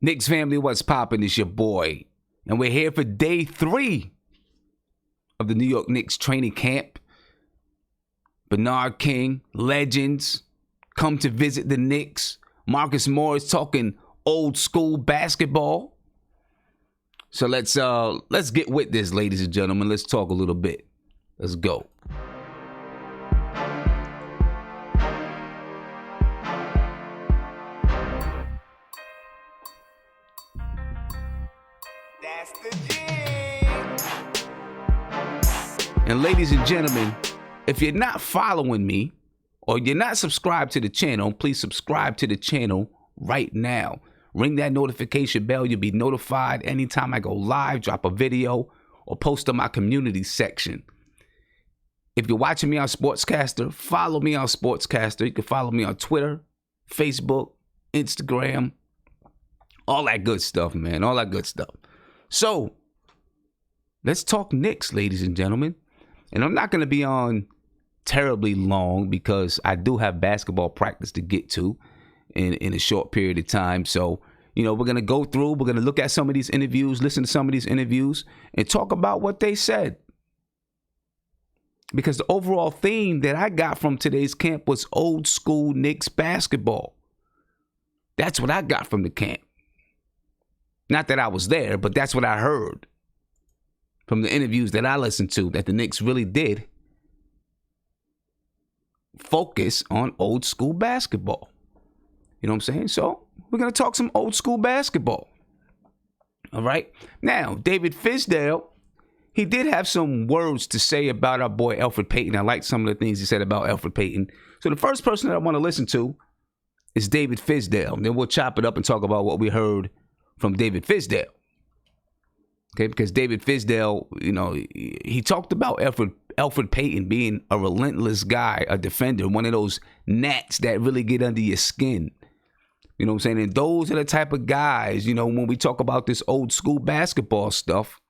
Knicks family, what's poppin'? It's your boy. And we're here for day 3 of the New York Knicks training camp. Bernard King, legends, come to visit the Knicks. Marcus Morris talking old school basketball. So let's get with this, ladies and gentlemen. Let's talk a little bit. Let's go. And ladies and gentlemen, if you're not following me or you're not subscribed to the channel, please subscribe to the channel right now. Ring that notification bell. You'll be notified anytime I go live, drop a video, or post on my community section. If you're watching me on Sportscaster, follow me on Sportscaster. You can follow me on Twitter, Facebook, Instagram, all that good stuff, man. All that good stuff. So, let's talk Knicks, ladies and gentlemen. And I'm not going to be on terribly long because I do have basketball practice to get to in a short period of time. So, we're going to go through, we're going to look at some of these interviews, listen to some of these interviews, and talk about what they said. Because the overall theme that I got from today's camp was old school Knicks basketball. That's what I got from the camp. Not that I was there, but that's what I heard from the interviews that I listened to, that the Knicks really did focus on old school basketball. You know what I'm saying? So we're going to talk some old school basketball. All right. Now, David Fizdale, he did have some words to say about our boy Elfrid Payton. I liked some of the things he said about Elfrid Payton. So the first person that I want to listen to is David Fizdale. And then we'll chop it up and talk about what we heard from David Fizdale. Okay, because David Fizdale, he talked about Elfrid Payton being a relentless guy, a defender, one of those gnats that really get under your skin. You know what I'm saying? And those are the type of guys, when we talk about this old school basketball stuff,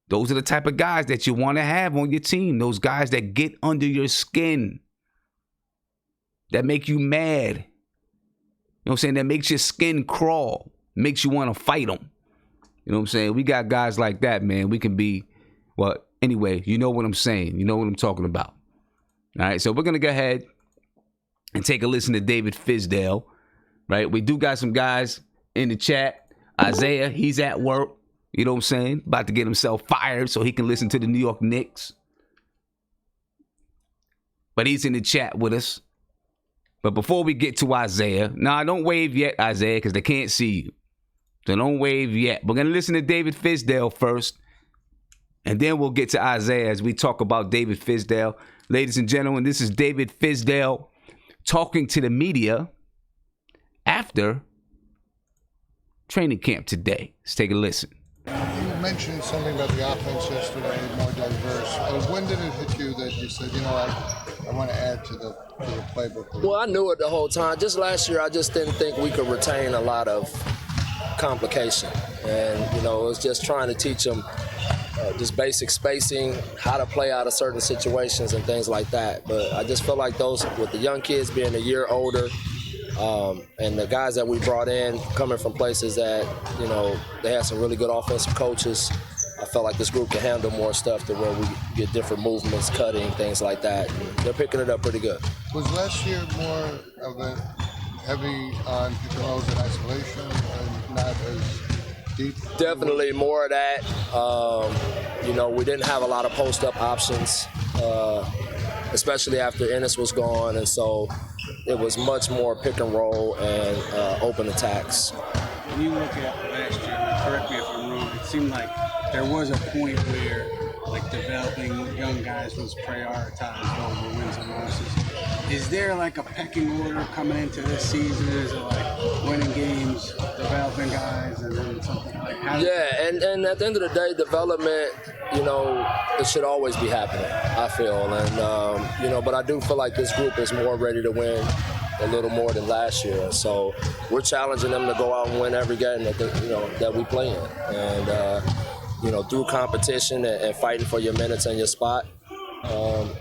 those are the type of guys that you want to have on your team. Those guys that get under your skin, that make you mad. You know what I'm saying? That makes your skin crawl, makes you want to fight them. You know what I'm saying? We got guys like that, man. We can be, anyway, you know what I'm saying. You know what I'm talking about. All right, so we're going to go ahead and take a listen to David Fizdale, right? We do got some guys in the chat. Isaiah, he's at work. You know what I'm saying? About to get himself fired so he can listen to the New York Knicks. But he's in the chat with us. But before we get to Isaiah, don't wave yet, Isaiah, because they can't see you. So don't wave yet. We're going to listen to David Fizdale first. And then we'll get to Isaiah as we talk about David Fizdale. Ladies and gentlemen, this is David Fizdale talking to the media after training camp today. Let's take a listen. You mentioned something about the offense yesterday, more diverse. When did it hit you that you said, I want to add to the playbook? Well, I knew it the whole time. Just last year, I just didn't think we could retain a lot of complication. And, it was just trying to teach them just basic spacing, how to play out of certain situations and things like that. But I just feel like those, with the young kids being a year older, and the guys that we brought in coming from places that, they had some really good offensive coaches, I felt like this group can handle more stuff to where we get different movements, cutting, things like that. And they're picking it up pretty good. Was last year more of a heavy on pick and rolls in isolation and not as deep? Definitely more of that. We didn't have a lot of post-up options, especially after Ennis was gone, and so it was much more pick and roll and open attacks. When you look at last year, correct me if I'm wrong, it seemed like there was a point where developing young guys was prioritized over wins and losses. Is there a pecking order coming into this season? Is it winning games, developing guys, and then something like that? Yeah, and at the end of the day, development, it should always be happening, I feel. And, but I do feel like this group is more ready to win a little more than last year. So we're challenging them to go out and win every game that we play in. And, through competition and fighting for your minutes and your spot,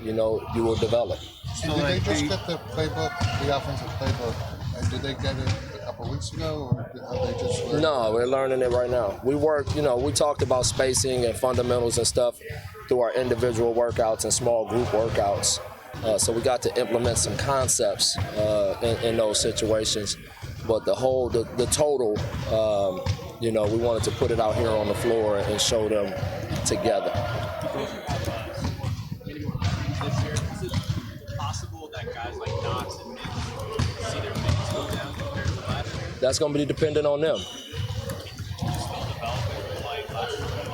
you will develop. So did they just get the playbook, the offensive playbook, and did they get it couple of weeks ago, or have they just learned? No, we're learning it right now. We work, we talked about spacing and fundamentals and stuff through our individual workouts and small group workouts. So we got to implement some concepts in those situations. But the total, we wanted to put it out here on the floor and show them together. Is it possible that guys like Knox and Nick see their minutes go down compared to last year? That's going to be dependent on them.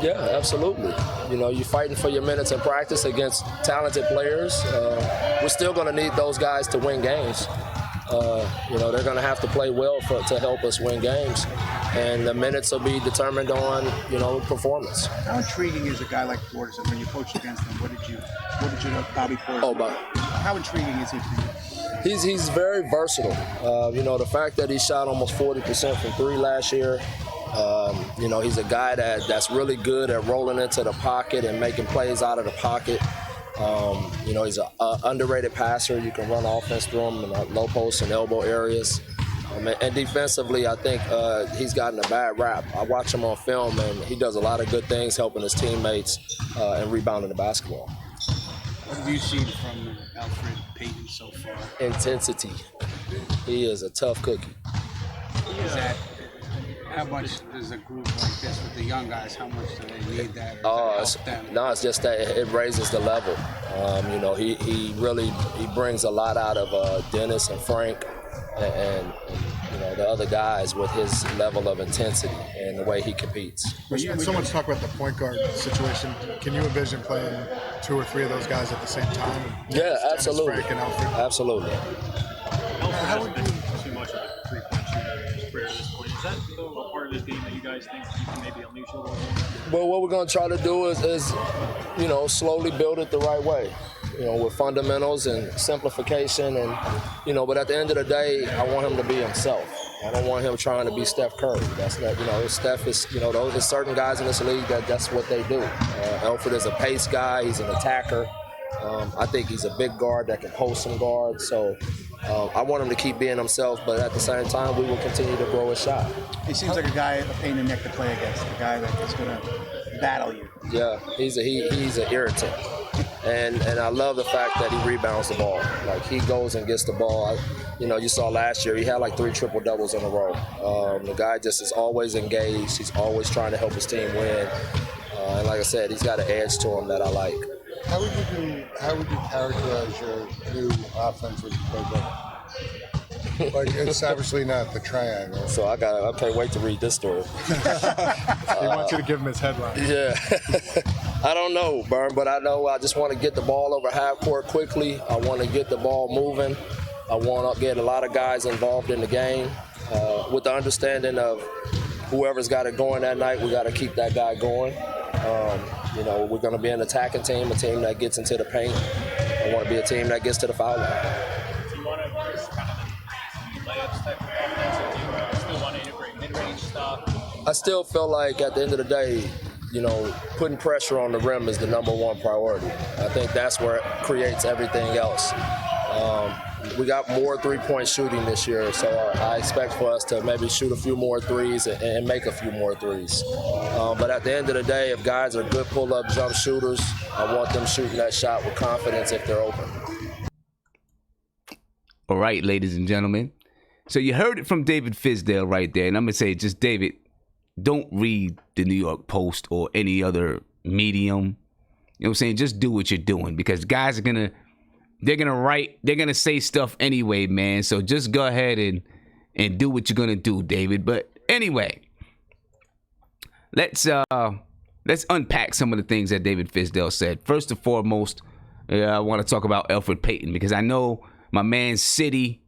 Yeah, absolutely. You're fighting for your minutes in practice against talented players. We're still going to need those guys to win games. They're going to have to play well to help us win games. And the minutes will be determined on, performance. How intriguing is a guy like Portis? And when you coached against him, what did you know Bobby Portis? How intriguing is he for you? He's very versatile. The fact that he shot almost 40% from three last year. He's a guy that's really good at rolling into the pocket and making plays out of the pocket. He's an underrated passer. You can run offense through him in the low post and elbow areas. And defensively, I think he's gotten a bad rap. I watch him on film, and he does a lot of good things helping his teammates and rebounding the basketball. What have you seen from Alfred Payton so far? Intensity. He is a tough cookie. How much does a group like this with the young guys, how much do they need that? No, it's just that it raises the level. He really brings a lot out of Dennis and Frank and the other guys with his level of intensity and the way he competes. There's so much talk about the point guard situation. Can you envision playing two or three of those guys at the same time? Yeah, absolutely. Frank and Alfred? Absolutely. How would you too much of a three-point shooter in his career at this point? Is that a part of his game that you guys think you can maybe unleash a little bit? Well, what we're going to try to do is slowly build it the right way. With fundamentals and simplification but at the end of the day, I want him to be himself. I don't want him trying to be Steph Curry. That's not, Steph is, there's certain guys in this league that's what they do. Alfred is a pace guy. He's an attacker. I think he's a big guard that can post some guards. So I want him to keep being himself, but at the same time, we will continue to grow his shot. He seems like a guy, a pain in the neck to play against, a guy that is going to battle you. Yeah, he's an irritant. And I love the fact that he rebounds the ball. Like, he goes and gets the ball. You saw last year, he had like 3 triple-doubles in a row. The guy just is always engaged. He's always trying to help his team win. And like I said, he's got an edge to him that I like. How would you characterize your new offensive program? Like, it's obviously not the triangle. So I can't wait to read this story. He wants you to give him his headline. Yeah. I don't know, Bern, but I know I just want to get the ball over half court quickly. I want to get the ball moving. I want to get a lot of guys involved in the game with the understanding of whoever's got it going that night, we got to keep that guy going. We're going to be an attacking team, a team that gets into the paint. I want to be a team that gets to the foul line. Do you want to just kind of the layups type of offense, or do you still want to integrate mid-range stuff? I still feel like at the end of the day, putting pressure on the rim is the number one priority. I think that's where it creates everything else. We got more three-point shooting this year, so I expect for us to maybe shoot a few more threes and make a few more threes. But at the end of the day, if guys are good pull-up jump shooters, I want them shooting that shot with confidence if they're open. All right, ladies and gentlemen. So you heard it from David Fizdale right there. And I'm going to say, just David, don't read the New York Post or any other medium. You know what I'm saying? Just do what you're doing, because guys are going to, they're going to say stuff anyway, man. So just go ahead and do what you're going to do, David. But anyway, let's unpack some of the things that David Fizdale said. First and foremost, I want to talk about Alfred Payton, because I know my man City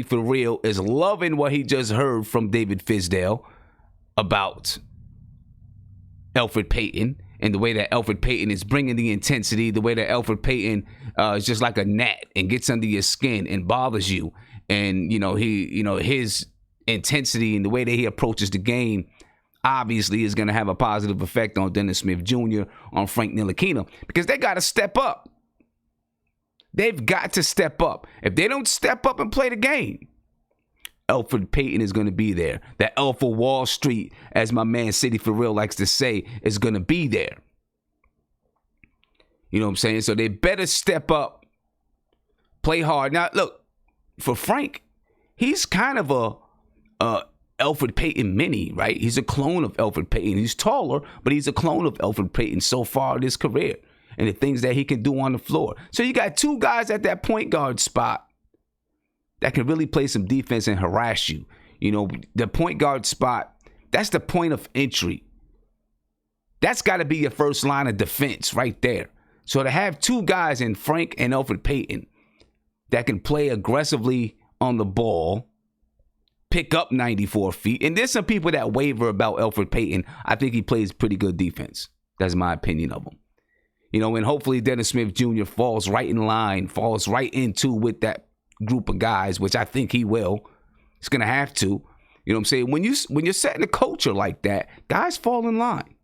for real is loving what he just heard from David Fizdale about Alfred Payton and the way that Alfred Payton is bringing the intensity, the way that Alfred Payton is just like a gnat and gets under your skin and bothers you. And, his intensity and the way that he approaches the game obviously is going to have a positive effect on Dennis Smith Jr., on Frank Ntilikina, because they got to step up. They've got to step up. If they don't step up and play the game, Elfrid Payton is going to be there. That Alpha Wall Street, as my man City for Real likes to say, is going to be there. You know what I'm saying? So they better step up, play hard. Now, look, for Frank, he's kind of a Elfrid Payton mini, right? He's a clone of Elfrid Payton. He's taller, but he's a clone of Elfrid Payton so far in his career and the things that he can do on the floor. So you got two guys at that point guard spot that can really play some defense and harass you. You know, the point guard spot, that's the point of entry. That's got to be your first line of defense right there. So to have two guys in Frank and Elfrid Payton that can play aggressively on the ball, pick up 94 feet, and there's some people that waver about Elfrid Payton. I think he plays pretty good defense. That's my opinion of him. You know, and hopefully Dennis Smith Jr. falls right in line, falls right into with that group of guys, which I think he will. He's going to have to. You know what I'm saying? When you're setting a culture like that, guys fall in line.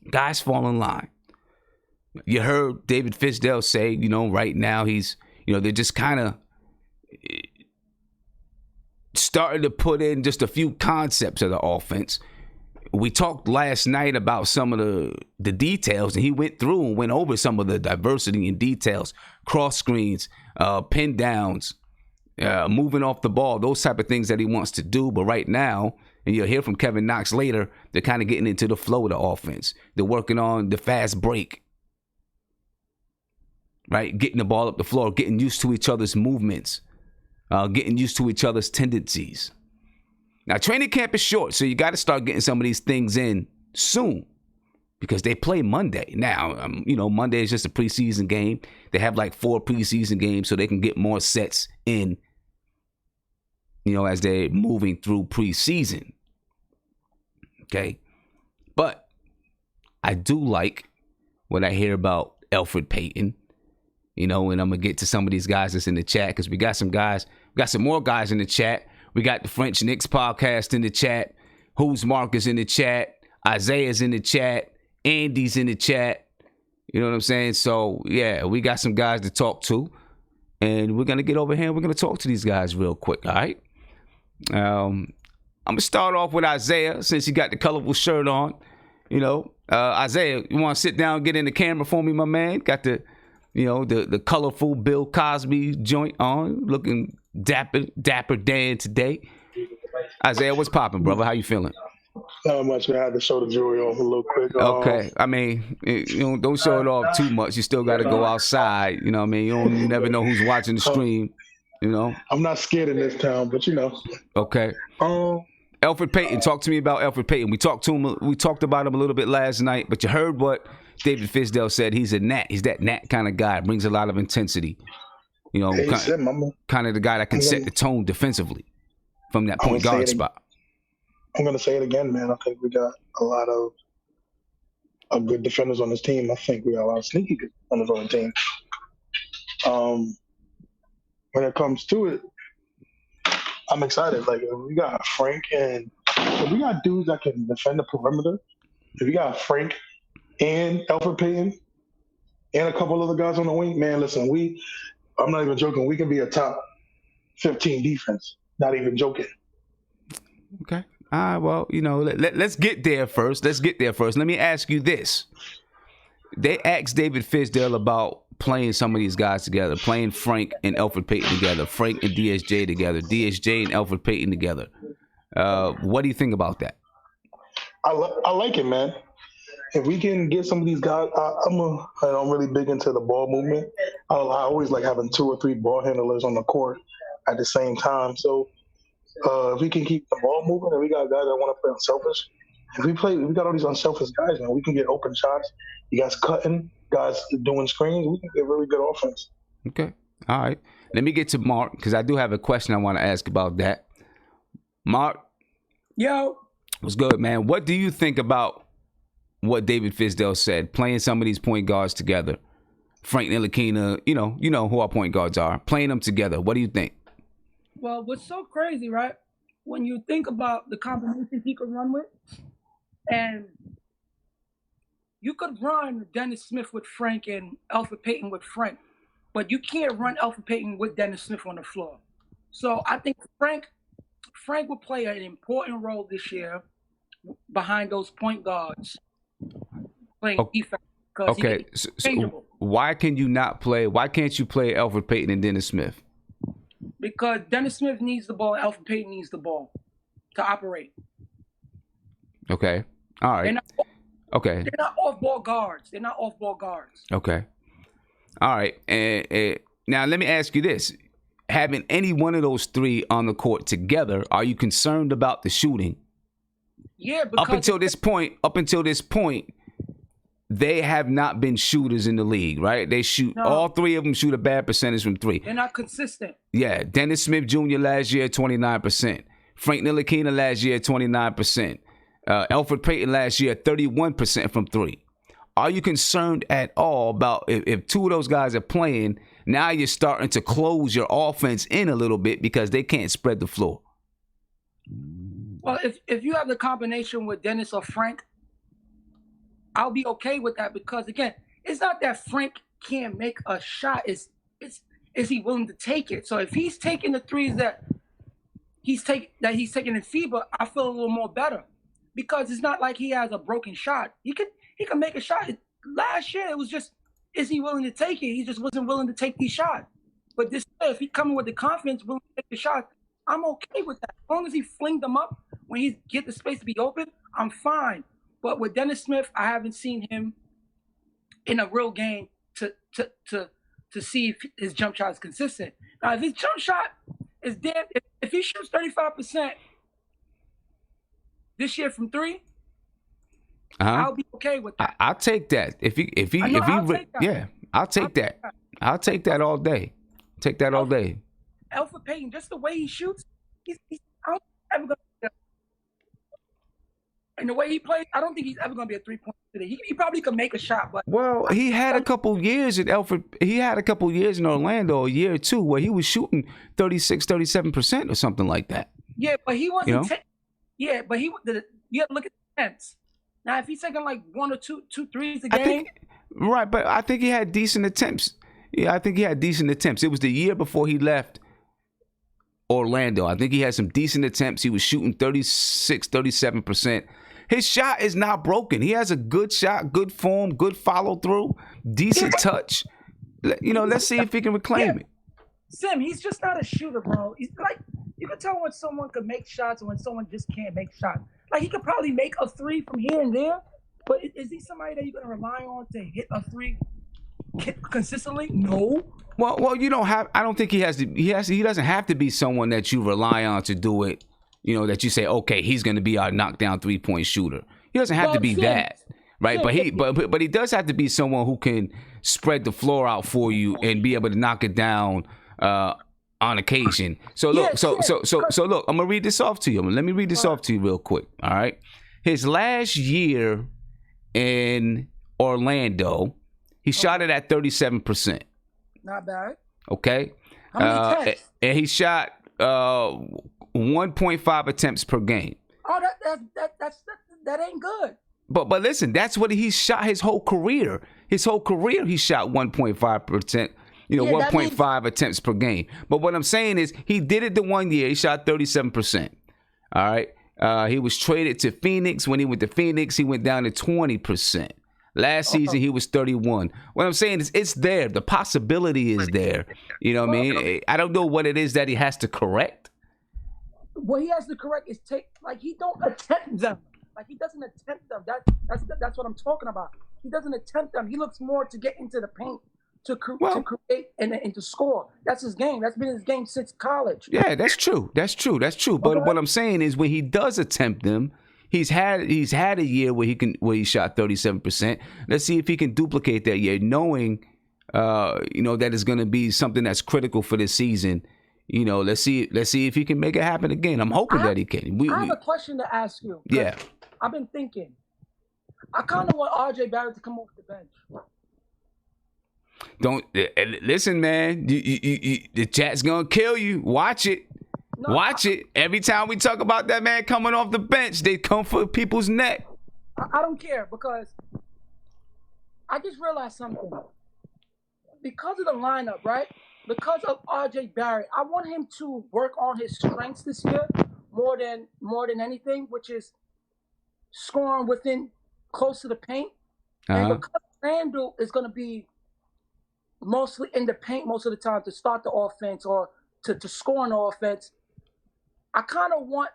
Guys fall in line. You heard David Fizdale say, you know, right now he's, you know, they're just kind of starting to put in just a few concepts of the offense. We talked last night about some of the details, and he went through and went over some of the diversity and details, cross screens, pin downs, moving off the ball, those type of things that he wants to do. But right now, and you'll hear from Kevin Knox later, they're kind of getting into the flow of the offense. They're working on the fast break. Right, getting the ball up the floor, getting used to each other's movements, getting used to each other's tendencies. Now, training camp is short, so you got to start getting some of these things in soon because they play Monday. Now, you know, Monday is just a preseason game. They have like 4 preseason games so they can get more sets in, you know, as they're moving through preseason. Okay, but I do like what I hear about Elfrid Payton. You know, and I'm going to get to some of these guys that's in the chat because we got some guys, we got some more guys in the chat. We got the French Knicks podcast in the chat. Who's Marcus in the chat. Isaiah's in the chat. Andy's in the chat. You know what I'm saying? So, yeah, we got some guys to talk to. And we're going to get over here and we're going to talk to these guys real quick, all right? I'm going to start off with Isaiah since he got the colorful shirt on. You know, Isaiah, you want to sit down and get in the camera for me, my man? Got the... You know, the colorful Bill Cosby joint on, looking dapper Dan today. Isaiah, what's popping, brother? How you feeling? Not much. I had to show the jewelry off a little quick. Okay. I mean, you know, don't show it off too much. You still got to go outside. You know what I mean? You never know who's watching the stream, you know? I'm not scared in this town, but you know. Okay. Elfrid Payton, talk to me about Elfrid Payton. We talked about him a little bit last night, but you heard what David Fizdale said. He's a gnat. He's that gnat kind of guy. Brings a lot of intensity. You know, kind of the guy that can set the tone defensively from that point guard spot. I'm going to say it again, man. I think we got a lot of good defenders on this team. I think we got a lot of sneaky good defenders on the team. When it comes to it, I'm excited. Like, we got Frank and we got dudes that can defend the perimeter. If we got Frank and Elfrid Payton and a couple other guys on the wing, man, listen, I'm not even joking. We can be a top 15 defense. Not even joking. Okay. All right, well, you know, let's get there first. Let me ask you this. They asked David Fizdale about playing some of these guys together, playing Frank and Elfrid Payton together, Frank and DSJ together, DSJ and Elfrid Payton together. What do you think about that? I like it, man. If we can get some of these guys, I'm really big into the ball movement. I always like having 2 or 3 ball handlers on the court at the same time. So if we can keep the ball moving and we got guys that want to play unselfish, we got all these unselfish guys, man. We can get open shots. You guys cutting, guys doing screens. We can get really good offense. Okay. All right. Let me get to Mark because I do have a question I want to ask about that. Mark. Yo. What's good, man? What do you think about what David Fizdale said, playing some of these point guards together? Frank Ntilikina, you know who our point guards are, playing them together. What do you think? Well, what's so crazy, right? When you think about the combinations he could run with, and you could run Dennis Smith with Frank and Elfrid Payton with Frank, but you can't run Elfrid Payton with Dennis Smith on the floor. So I think Frank Frank will play an important role this year behind those point guards playing defense because Okay, so why can you not play? Why can't you play Elfrid Payton and Dennis Smith? Because Dennis Smith needs the ball, Elfrid Payton needs the ball to operate. Okay, all right. Okay, they're not off-ball guards. They're not off-ball guards. Okay, all right. And now let me ask you this: having any one of those three on the court together, are you concerned about the shooting? Yeah, because up until this point, they have not been shooters in the league, right? They shoot all three of them shoot a bad percentage from three. They're not consistent. Yeah, Dennis Smith Jr. last year 29%. Frank Ntilikina last year 29%. Elfrid Payton last year 31% from three. Are you concerned at all about if two of those guys are playing? Now you're starting to close your offense in a little bit because they can't spread the floor. Well, if you have the combination with Dennis or Frank, I'll be okay with that because again, it's not that Frank can't make a shot. Is he willing to take it? So if he's taking the threes that he's taking in FIBA, I feel a little more better because it's not like he has a broken shot. He can make a shot. Last year it was just, is he willing to take it? He just wasn't willing to take these shots. But this year, if he coming with the confidence, willing to take the shot, I'm okay with that. As long as he flinged them up when he get the space to be open, I'm fine. But with Dennis Smith, I haven't seen him in a real game to see if his jump shot is consistent. Now, if his jump shot is dead, if he shoots 35% this year from three, I'll be okay with that. I'll take that. I'll take that. I'll take that all day. Take that all day. Elfrid Payton, just the way he shoots, he's ever gonna. And the way he plays, I don't think he's ever going to be a three-point shooter. He probably could make a shot, but he had a couple years at Elfrid. He had a couple years in Orlando, a year or two, where he was shooting 36-37% or something like that. Yeah, but he wasn't. You have to look at the attempts. Now, if he's taking like one or two threes a game, right? But I think he had decent attempts. Yeah, I think he had decent attempts. It was the year before he left Orlando. I think he had some decent attempts. He was shooting 36-37%. His shot is not broken. He has a good shot, good form, good follow through, decent touch. Let's see if he can reclaim it. Sim, he's just not a shooter, bro. He's like, you can tell when someone can make shots and when someone just can't make shots. Like, he could probably make a three from here and there, but is he somebody that you're going to rely on to hit a three consistently? No. Well, you don't have. I don't think he has to. He doesn't have to be someone that you rely on to do it. That you say, okay, he's going to be our knockdown 3-point shooner. He doesn't have to be that, right? But he does have to be someone who can spread the floor out for you and be able to knock it down on occasion. So look, so look, I'm gonna read this off to you. Let me read this off to you real quick. All right, his last year in Orlando, he shot it at 37%. Not bad. Okay. How many attempts? And he shot 1.5 attempts per game. Oh, that ain't good. But listen, that's what he shot his whole career. His whole career, he shot 1.5%. 1.5 attempts per game. But what I'm saying is, he did it the 1 year. He shot 37%. All right. He was traded to Phoenix. When he went to Phoenix, he went down to 20%. Last season, he was 31. What I'm saying is, it's there. The possibility is there. You know what I mean? I don't know what it is that he has to correct. What he has to correct is he don't attempt them. Like, he doesn't attempt them. That's what I'm talking about. He doesn't attempt them. He looks more to get into the paint, to create and to score. That's his game. That's been his game since college. Yeah, that's true. That's true. But what I'm saying is, when he does attempt them, he's had a year where he shot 37%. Let's see if he can duplicate that year, knowing that it's going to be something that's critical for this season. Let's see if he can make it happen again. I'm hoping that he can. I have a question to ask you. Yeah. I've been thinking. I kind of want RJ Barrett to come off the bench. Don't listen, man. The chat's gonna kill you. Watch it. Watch it. Every time we talk about that man coming off the bench, they come for people's neck. I don't care, because I just realized something. Because of the lineup, right? Because of RJ Barrett, I want him to work on his strengths this year, more than anything, which is scoring within close to the paint. And because Randall is going to be mostly in the paint most of the time to start the offense or to score on the offense, I kind of want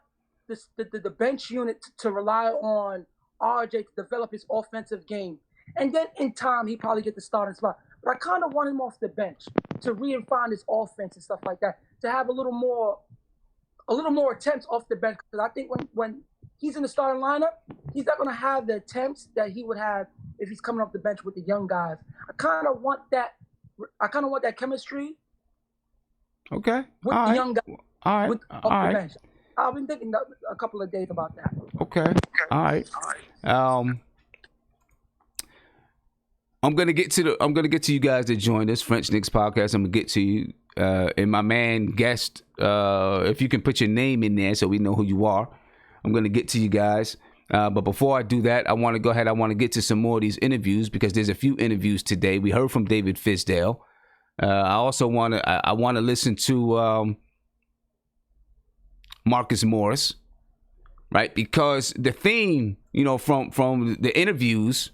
the bench unit to rely on RJ to develop his offensive game. And then in time, he probably get the starting spot. But I kind of want him off the bench to refine his offense and stuff like that, to have a little more attempts off the bench. Because I think when he's in the starting lineup, he's not going to have the attempts that he would have if he's coming off the bench with the young guys. I kind of want that chemistry. Okay. With the young guys. All right. Off the bench. I've been thinking a couple of days about that. Okay. All right. I'm gonna get to you guys that joined us, French Knicks podcast. I'm gonna get to you, and my man guest. If you can put your name in there so we know who you are. I'm gonna get to you guys. But before I do that, I want to go ahead. I want to get to some more of these interviews because there's a few interviews today. We heard from David Fizdale. I also want to listen to Marcus Morris, right? Because the theme, from the interviews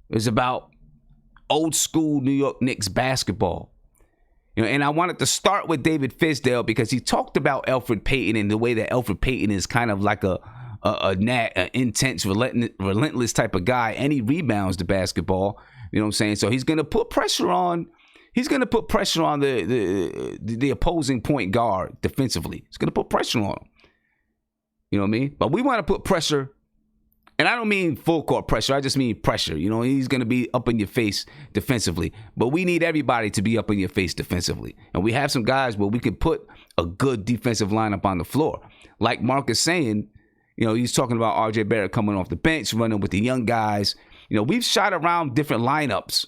is about old school New York Knicks basketball. And I wanted to start with David Fizdale because he talked about Elfrid Payton and the way that Elfrid Payton is kind of like a intense, relentless type of guy, and he rebounds the basketball. You know what I'm saying? So he's going to put pressure on. He's going to put pressure on the opposing point guard defensively. He's going to put pressure on him. You know what I mean? But we want to put pressure, and I don't mean full court pressure. I just mean pressure. He's going to be up in your face defensively. But we need everybody to be up in your face defensively. And we have some guys where we can put a good defensive lineup on the floor. Like Mark is saying, he's talking about RJ Barrett coming off the bench, running with the young guys. We've shot around different lineups.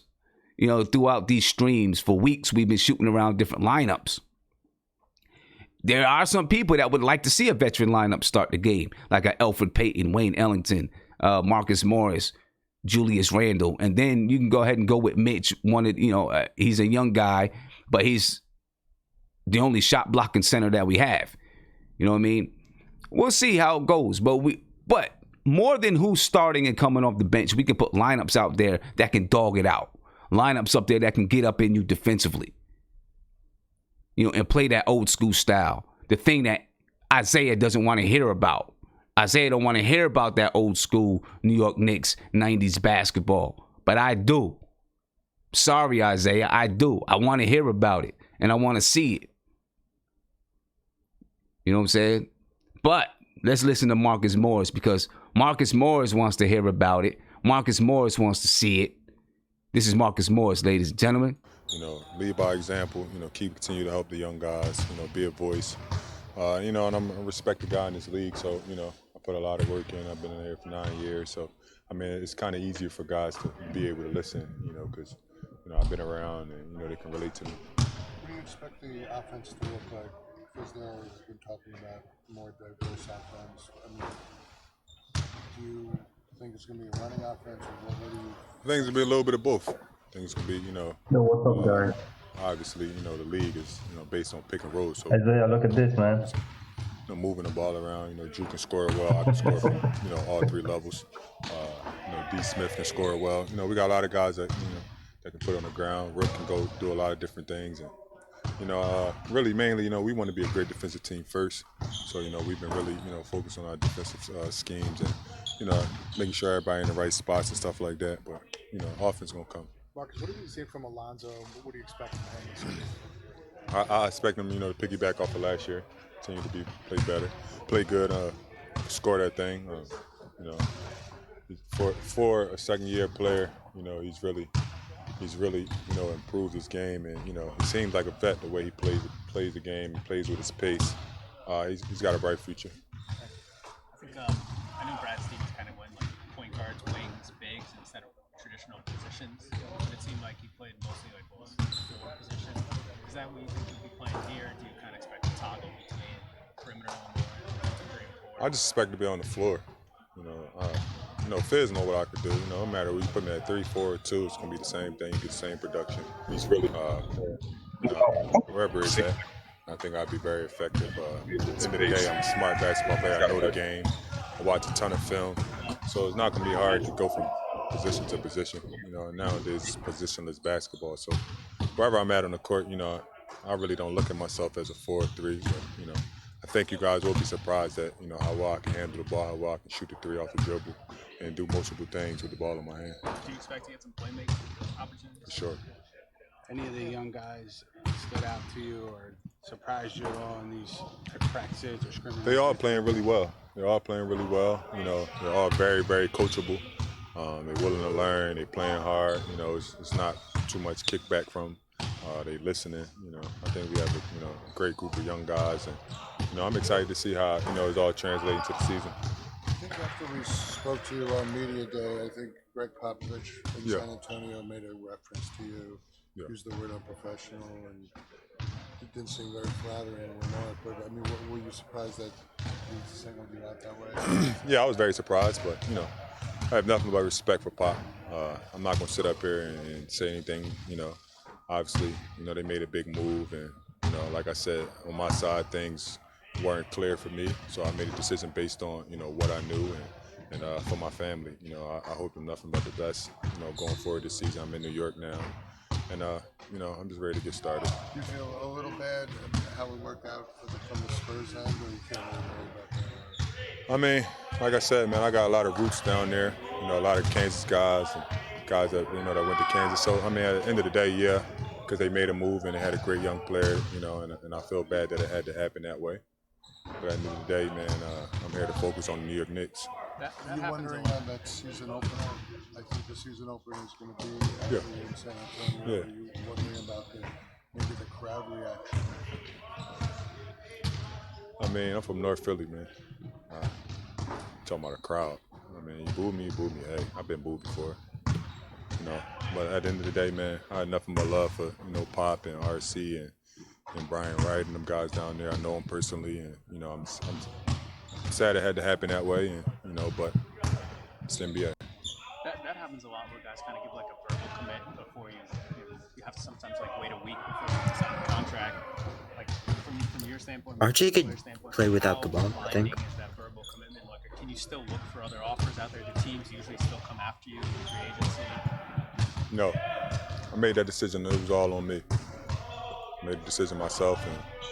Throughout these streams for weeks, we've been shooting around different lineups. There are some people that would like to see a veteran lineup start the game, like a Elfrid Payton, Wayne Ellington, Marcus Morris, Julius Randle, and then you can go ahead and go with Mitch. He's a young guy, but he's the only shot blocking center that we have. You know what I mean? We'll see how it goes, but more than who's starting and coming off the bench, we can put lineups out there that can dog it out. Lineups up there that can get up in you defensively, and play that old school style. The thing that Isaiah doesn't want to hear about. Isaiah don't want to hear about that old school New York Knicks 90s basketball. But I do. Sorry, Isaiah, I do. I want to hear about it, and I want to see it. You know what I'm saying? But let's listen to Marcus Morris because Marcus Morris wants to hear about it. Marcus Morris wants to see it. This is Marcus Morris, ladies and gentlemen. Lead by example, continue to help the young guys, be a voice. And I'm a respected guy in this league, so, I put a lot of work in. I've been in there for 9 years, so, it's kind of easier for guys to be able to listen, because, I've been around and, they can relate to me. What do you expect the offense to look like? Fizdale has been talking about more diverse offense. Do you think it's going to be a running offense, or what do you? I think it's going to be a little bit of both. I think it's going to be, what's up, guys? Obviously, the league is, based on pick and roll. So Isaiah, look at this, man. Moving the ball around, Drew can score well. I can score from, all three levels. D. Smith can score well. We got a lot of guys that, that can put it on the ground. Rick can go do a lot of different things. And, really mainly, we want to be a great defensive team first. So, we've been really, focused on our defensive schemes and, making sure everybody in the right spots and stuff like that. But, offense going to come. Marcus, what have you seen from Alonzo? What do you expect from him this season? I expect him, to piggyback off of last year, continue to play better, play good, score that thing. For a second-year player, he's really, improved his game, and he seems like a vet the way he plays the game, and plays with his pace. He's got a bright future. I think I know Brad Stevens kind of went like point guards, wings, bigs instead of traditional positions. But it seemed like he played mostly like both four positions. Is that what you think he'll be playing here? Do you kind of expect to toggle between perimeter and three and four? I just expect to be on the floor. Fizz know what I could do. No matter where you put me at 3, 4, or 2, it's gonna be the same thing. You get the same production. He's really wherever he's at. I think I'd be very effective. At the end of the day, I'm a smart basketball player. I know the game. I watch a ton of film. So it's not going to be hard to go from position to position. Nowadays it's positionless basketball. So wherever I'm at on the court, I really don't look at myself as a 4-3. But, I think you guys will be surprised at, how well I can handle the ball, how well I can shoot the three off the dribble and do multiple things with the ball in my hand. Do you expect to get some playmaking opportunities? For sure. Any of the young guys stood out to you or surprised you at all in these practices or scrimmages? They all playing really well. They're all playing really well. They're all very, very coachable. They're willing to learn. They're playing hard. It's not too much kickback from. They listening. I think we have a great group of young guys, and I'm excited to see how it's all translating to the season. I think after we spoke to you on media day, I think Greg Popovich in San Antonio made a reference to you. Used the word unprofessional, and it didn't seem very flattering or remark. But I mean, were you surprised that he singled you out that way? Yeah, I was very surprised, but I have nothing but respect for Pop. I'm not going to sit up here and say anything. Obviously, they made a big move, and like I said, on my side, things weren't clear for me, so I made a decision based on what I knew and for my family. I hope them nothing but the best. Going forward this season, I'm in New York now, and I'm just ready to get started. Do you feel a little bad how it worked out from the Spurs end, or you feel really worried about that? I mean, like I said, man, I got a lot of roots down there. A lot of Kansas guys and guys that that went to Kansas. So I mean, at the end of the day, yeah, because they made a move and they had a great young player, and I feel bad that it had to happen that way. But at the end of the day, man, I'm here to focus on the New York Knicks. Are you wondering on that season opener? I think the season opener is going to be actually in San Antonio. Yeah. Are you wondering about maybe the crowd reaction? I mean, I'm from North Philly, man. Talking about a crowd. I mean, you booed me. Hey, I've been booed before. But at the end of the day, man, I had nothing but love for Pop and RC and Brian Wright and them guys down there. I know them personally, and I'm sad it had to happen that way, and but it's NBA. That happens a lot where guys kind of give like a verbal commit before you have to sometimes like wait a week before you sign a contract. Like from your standpoint, RJ could play without the ball, I think. Is that verbal commitment? Like, can you still look for other offers out there? The teams usually still come after you in free agency. No, I made that decision. It was all on me. I made the decision myself,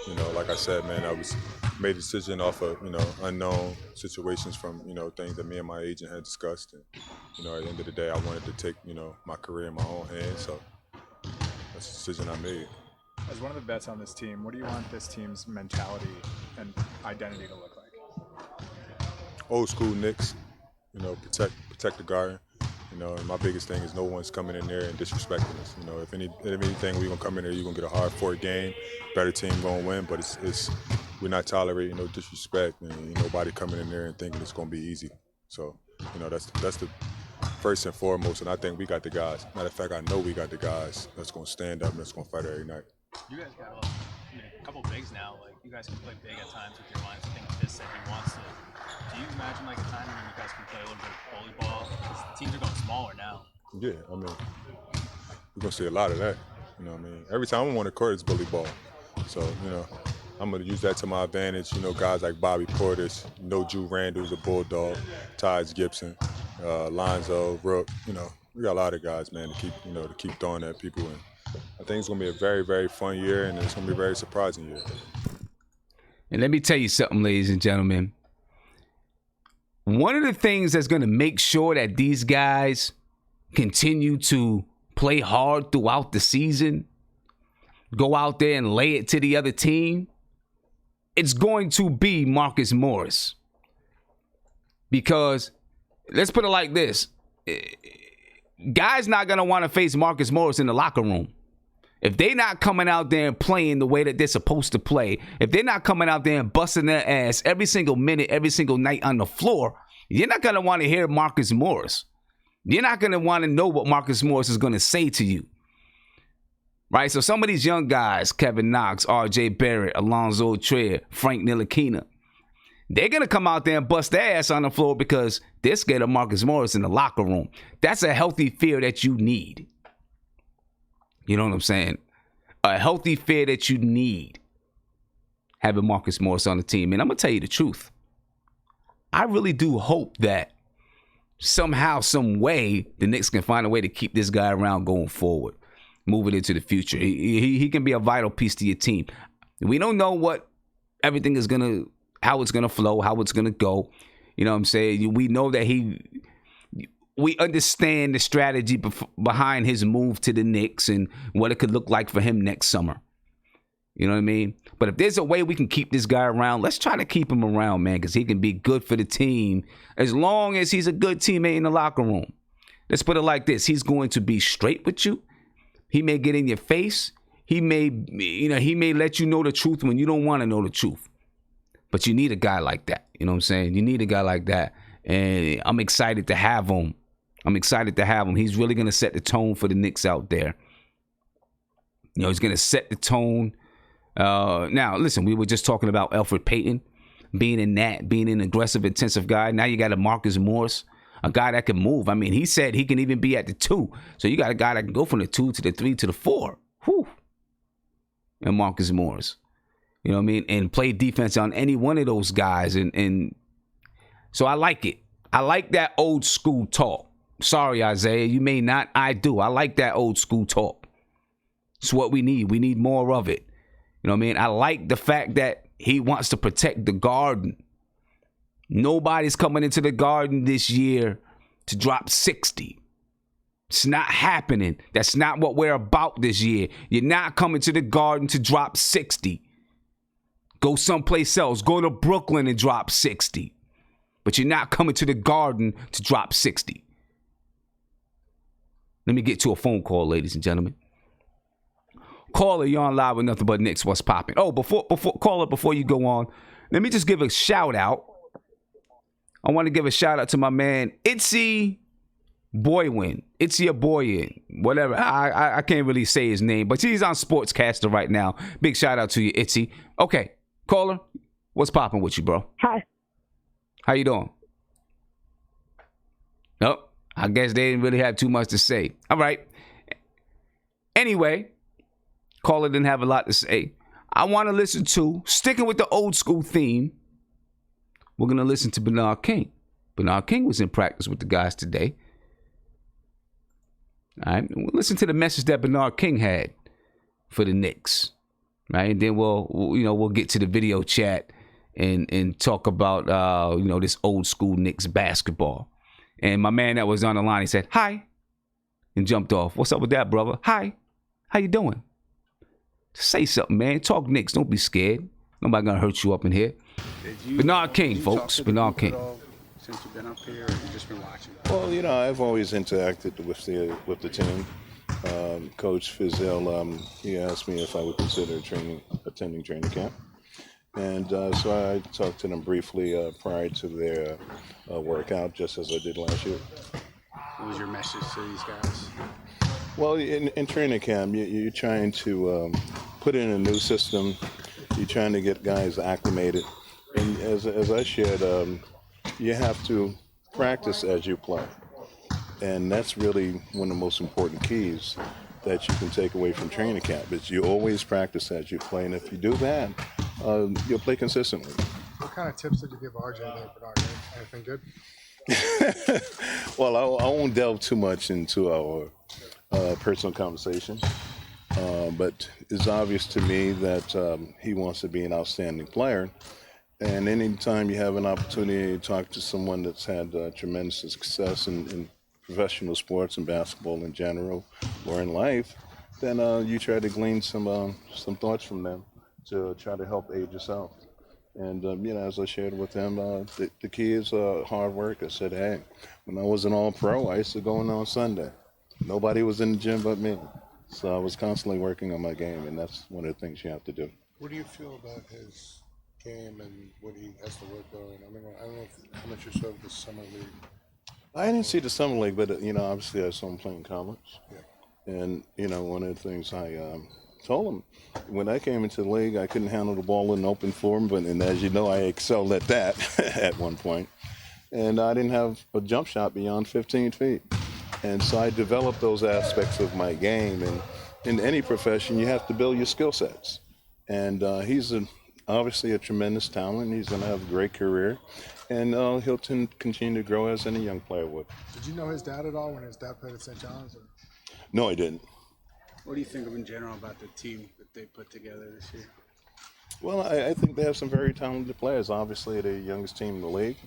and like I said, man, I made a decision off of unknown situations from things that me and my agent had discussed, and at the end of the day, I wanted to take my career in my own hands. So that's the decision I made. As one of the vets on this team, what do you want this team's mentality and identity to look like? Old school Knicks, protect the garden. And my biggest thing is no one's coming in there and disrespecting us. If anything, we're gonna come in there, you're gonna get a hard-fought game, better team gonna win, but it's we're not tolerating no disrespect and nobody coming in there and thinking it's gonna be easy. So, that's the first and foremost, and I think we got the guys. Matter of fact, I know we got the guys that's gonna stand up and that's gonna fight every night. You guys got a couple bigs now. Like, you guys can play big at times with your lines. I think Fizz said he wants to. Do you imagine like a time when you guys can play a little bit of bully ball? Because teams are going smaller now. Yeah, I mean, we're gonna see a lot of that. Every time I'm on the court, it's bully ball. So, I'm gonna use that to my advantage. Guys like Bobby Portis, Drew Randall's a bulldog, Taj Gibson, Lonzo, Rook. We got a lot of guys, man, to keep throwing at people. And I think it's gonna be a very, very fun year, and it's gonna be a very surprising year. And let me tell you something, ladies and gentlemen. One of the things that's going to make sure that these guys continue to play hard throughout the season, go out there and lay it to the other team, it's going to be Marcus Morris. Because, let's put it like this, guys not going to want to face Marcus Morris in the locker room. If they're not coming out there and playing the way that they're supposed to play, if they're not coming out there and busting their ass every single minute, every single night on the floor, you're not going to want to hear Marcus Morris. You're not going to want to know what Marcus Morris is going to say to you. Right? So some of these young guys, Kevin Knox, RJ Barrett, Alonzo Trier, Frank Ntilikina, they're going to come out there and bust their ass on the floor because they're scared of Marcus Morris in the locker room. That's a healthy fear that you need. You know what I'm saying? A healthy fear that you need. having Marcus Morris on the team. And I'm going to tell you the truth. I really do hope that somehow, some way, the Knicks can find a way to keep this guy around going forward, moving into the future. He can be a vital piece to your team. We don't know what everything is how it's gonna flow, how it's gonna go. You know what I'm saying? We know that we understand the strategy behind his move to the Knicks and what it could look like for him next summer. You know what I mean? But if there's a way we can keep this guy around, let's try to keep him around, man, because he can be good for the team as long as he's a good teammate in the locker room. Let's put it like this. He's going to be straight with you. He may get in your face. He may let you know the truth when you don't want to know the truth. But you need a guy like that. You know what I'm saying? You need a guy like that. And I'm excited to have him. He's really going to set the tone for the Knicks out there. You know, he's going to set the tone. Now, listen, we were just talking about Elfrid Payton being an aggressive, intensive guy. Now you got a Marcus Morris, a guy that can move. I mean, he said he can even be at the 2. So you got a guy that can go from the 2 to the 3 to the 4. Whew. And Marcus Morris. You know what I mean? And play defense on any one of those guys. And so I like it. I like that old school talk. Sorry, Isaiah, you may not. I do. I like that old school talk. It's what we need. We need more of it. You know what I mean? I like the fact that he wants to protect the Garden. Nobody's coming into the Garden this year to drop 60. It's not happening. That's not what we're about this year. You're not coming to the Garden to drop 60. Go someplace else. Go to Brooklyn and drop 60. But you're not coming to the Garden to drop 60. Let me get to a phone call, ladies and gentlemen. Caller, you're on live with Nothing But Knicks. What's popping? Oh, before you go on, let me just give a shout out. I want to give a shout out to my man Itzy Boywin. Itzy Boyin, whatever. I can't really say his name, but he's on Sportscaster right now. Big shout out to you, Itzy. Okay, caller, what's popping with you, bro? Hi. How you doing? Nope. I guess they didn't really have too much to say. All right. Anyway. Caller didn't have a lot to say. I want to listen to, sticking with the old school theme, we're going to listen to Bernard King. Bernard King was in practice with the guys today. All right. We'll listen to the message that Bernard King had for the Knicks. Right. And then we'll get to the video chat and talk about, this old school Knicks basketball. And my man that was on the line, he said, hi, and jumped off. What's up with that, brother? Hi. How you doing? Say something, man. Talk Knicks. Don't be scared. Nobody gonna hurt you up in here. Bernard King, folks. Bernard King. Since you've been up here, or you've just been watching? Well, I've always interacted with the team. Coach Fizdale, he asked me if I would consider attending training camp, and so I talked to them briefly prior to their workout, just as I did last year. What was your message to these guys? Well, in training camp, you're trying to put in a new system. You're trying to get guys acclimated. And as I shared, you have to practice as you play. And that's really one of the most important keys that you can take away from training camp, is you always practice as you play. And if you do that, you'll play consistently. What kind of tips did you give RJ there, Bernard? Anything good? Well, I won't delve too much into our personal conversation, but it's obvious to me that he wants to be an outstanding player. And anytime you have an opportunity to talk to someone that's had tremendous success in professional sports and basketball in general, or in life, then you try to glean some thoughts from them to try to help aid yourself. And, as I shared with him, the key is hard work. I said, hey, when I was an all-pro, I used to go in on Sunday. Nobody was in the gym but me. So I was constantly working on my game, and that's one of the things you have to do. What do you feel about his game and what he has to work on? I mean, I don't know how much you saw of the summer league. I didn't see the summer league, but, obviously I saw him playing college. Yeah. And, one of the things I told him, when I came into the league, I couldn't handle the ball in open form, and as you know, I excelled at that at one point. And I didn't have a jump shot beyond 15 feet. And so I developed those aspects of my game. And in any profession, you have to build your skill sets. And he's a obviously a tremendous talent. He's going to have a great career, and he'll continue to grow as any young player would. Did you know his dad at all when his dad played at St. John's? Or? No, I didn't. What do you think of in general about the team that they put together this year? Well, I think they have some very talented players. Obviously, they're the youngest team in the league.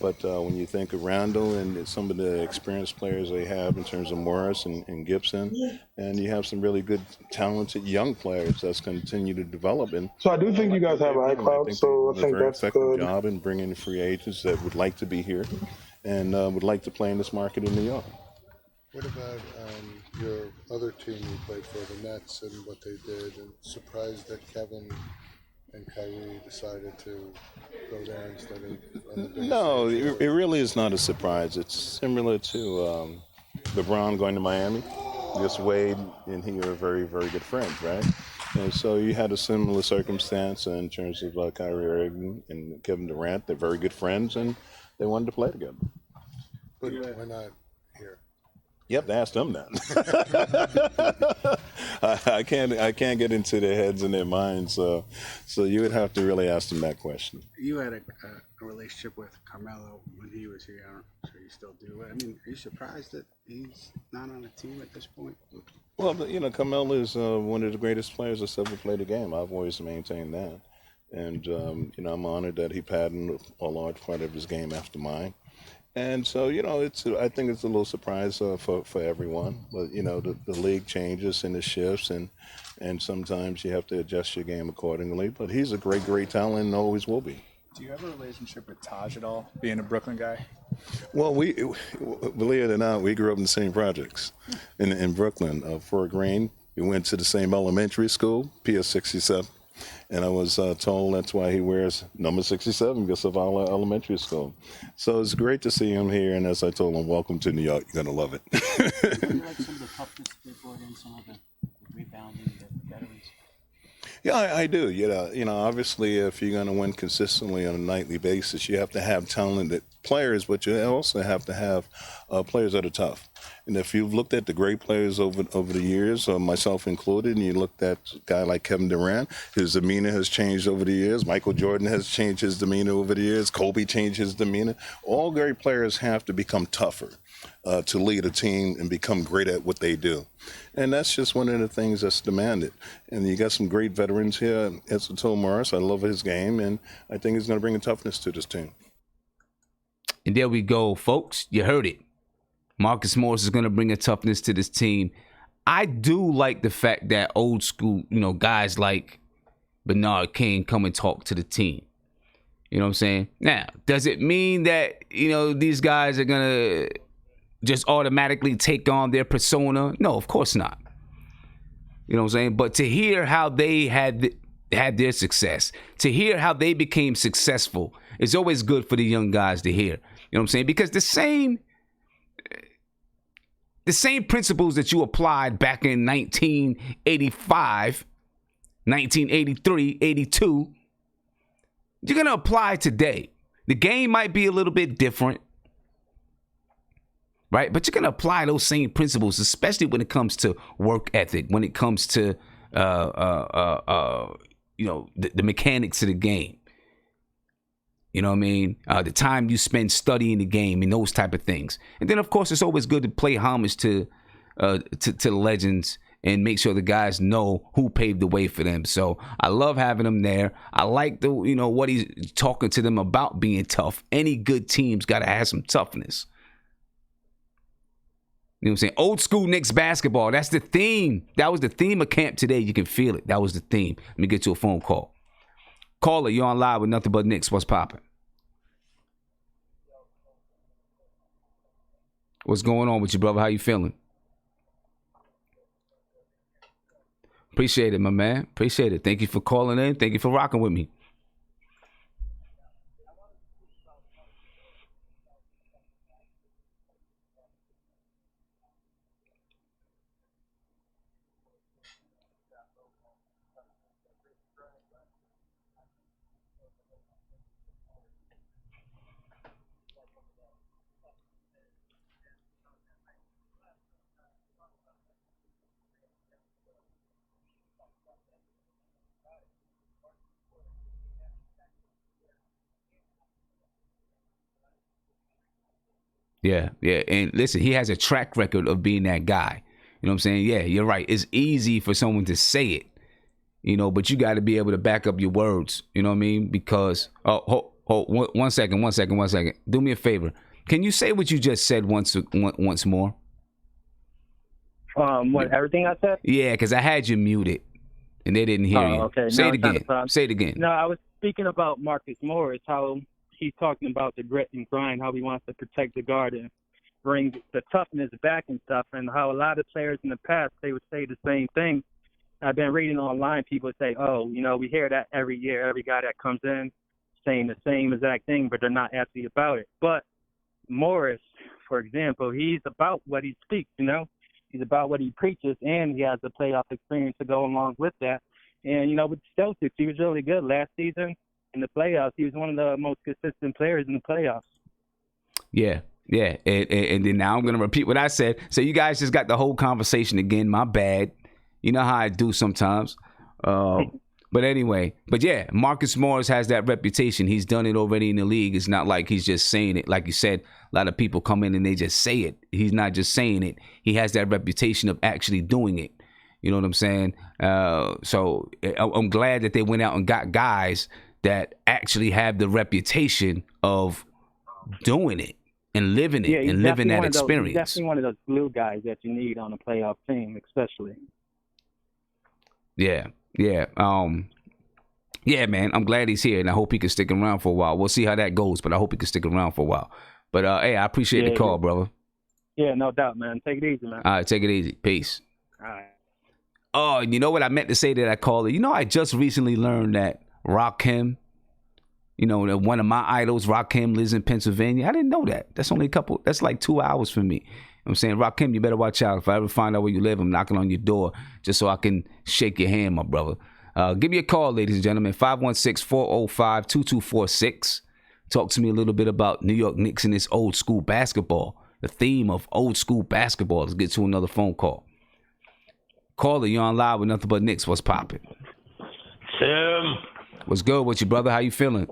But when you think of Randall and some of the experienced players they have in terms of Morris and Gibson, and you have some really good, talented young players that's continue to develop. And So I do think you guys have iCloud, so I they do a think very that's effective good. job in bringing free agents that would like to be here and would like to play in this market in New York. What about your other team you played for, the Nets, and what they did? And surprised that Kevin and Kyrie decided to go there instead of on the big No, stage? it really is not a surprise. It's similar to LeBron going to Miami. Just Wade and he are very, very good friends, right? And so you had a similar circumstance in terms of Kyrie Irving and Kevin Durant. They're very good friends, and they wanted to play together. But why not here? You have to ask them that. I can't get into their heads and their minds, so you would have to really ask them that question. You had a relationship with Carmelo when he was here. I'm sure you still do. I mean, are you surprised that he's not on the team at this point? Well, Carmelo is one of the greatest players that's ever played the game. I've always maintained that. And, I'm honored that he patterned a large part of his game after mine. And so, I think it's a little surprise for everyone. But, the league changes and it shifts, and sometimes you have to adjust your game accordingly. But he's a great, great talent and always will be. Do you have a relationship with Taj at all, being a Brooklyn guy? Well, we believe it or not, we grew up in the same projects in Brooklyn. Fort Greene, we went to the same elementary school, PS 67. And I was told that's why he wears number 67 because of our elementary school. So it's great to see him here. And as I told him, welcome to New York. You're going to love it. Do you like some of the toughness they brought in, some of the rebounding, the veterans? Yeah, I do. Obviously, if you're going to win consistently on a nightly basis, you have to have talented players, but you also have to have players that are tough. And if you've looked at the great players over the years, myself included, and you looked at a guy like Kevin Durant, his demeanor has changed over the years. Michael Jordan has changed his demeanor over the years. Kobe changed his demeanor. All great players have to become tougher to lead a team and become great at what they do. And that's just one of the things that's demanded. And you got some great veterans here. As I told Morris, I love his game, and I think he's going to bring a toughness to this team. And there we go, folks. You heard it. Marcus Morris is going to bring a toughness to this team. I do like the fact that old school, guys like Bernard King come and talk to the team. You know what I'm saying? Now, does it mean that, these guys are going to just automatically take on their persona? No, of course not. You know what I'm saying? But to hear how they had their success, to hear how they became successful, is always good for the young guys to hear. You know what I'm saying? Because the same principles that you applied back in 1985, 1983, 82, you're going to apply today. The game might be a little bit different, right? But you're going to apply those same principles, especially when it comes to work ethic, when it comes to, the mechanics of the game. You know what I mean? The time you spend studying the game and those type of things. And then, of course, it's always good to play homage to the legends and make sure the guys know who paved the way for them. So I love having them there. I like what he's talking to them about being tough. Any good team's got to have some toughness. You know what I'm saying? Old school Knicks basketball. That's the theme. That was the theme of camp today. You can feel it. That was the theme. Let me get you a phone call. Caller, you're on live with Nothing But Knicks. What's popping? What's going on with you, brother? How you feeling? Appreciate it, my man. Appreciate it. Thank you for calling in. Thank you for rocking with me. Yeah, yeah. And listen, he has a track record of being that guy. You know what I'm saying? Yeah, you're right. It's easy for someone to say it, but you got to be able to back up your words. You know what I mean? Because, one second. Do me a favor. Can you say what you just said once more? What, everything I said? Yeah, because I had you muted, and they didn't hear you. Okay. Say No, it it's not a again. problem. Say it again. No, I was speaking about Marcus Morris, how he's talking about the grit and grind, how he wants to protect the guard and bring the toughness back and stuff, and how a lot of players in the past, they would say the same thing. I've been reading online, people say, we hear that every year, every guy that comes in saying the same exact thing, but they're not actually about it. But Morris, for example, he's about what he speaks, He's about what he preaches, and he has the playoff experience to go along with that. And, with the Celtics, he was really good last season. In the playoffs, he was one of the most consistent players in the playoffs. Yeah. And then now I'm going to repeat what I said. So you guys just got the whole conversation again. My bad. You know how I do sometimes. But anyway, yeah, Marcus Morris has that reputation. He's done it already in the league. It's not like he's just saying it. Like you said, a lot of people come in and they just say it. He's not just saying it. He has that reputation of actually doing it. You know what I'm saying? So I'm glad that they went out and got guys that actually have the reputation of doing it and living it and living that experience. He's definitely one of those glue guys that you need on a playoff team, especially. Yeah. Yeah, man, I'm glad he's here, and I hope he can stick around for a while. We'll see how that goes, but I hope he can stick around for a while. But, hey, I appreciate the call, brother. Yeah, no doubt, man. Take it easy, man. All right, take it easy. Peace. All right. Oh, you know what I meant to say that I called it? I just recently learned that Rakim, that one of my idols, Rakim, lives in Pennsylvania. I didn't know that. That's like 2 hours for me. I'm saying, Rakim, you better watch out. If I ever find out where you live, I'm knocking on your door just so I can shake your hand, my brother. Give me a call, ladies and gentlemen, 516-405-2246. Talk to me a little bit about New York Knicks and this old school basketball, the theme of old school basketball. Let's get to another phone call. Caller, you're on live with Nothing But Knicks. What's popping? Sam. What's good with you, brother? How you feeling?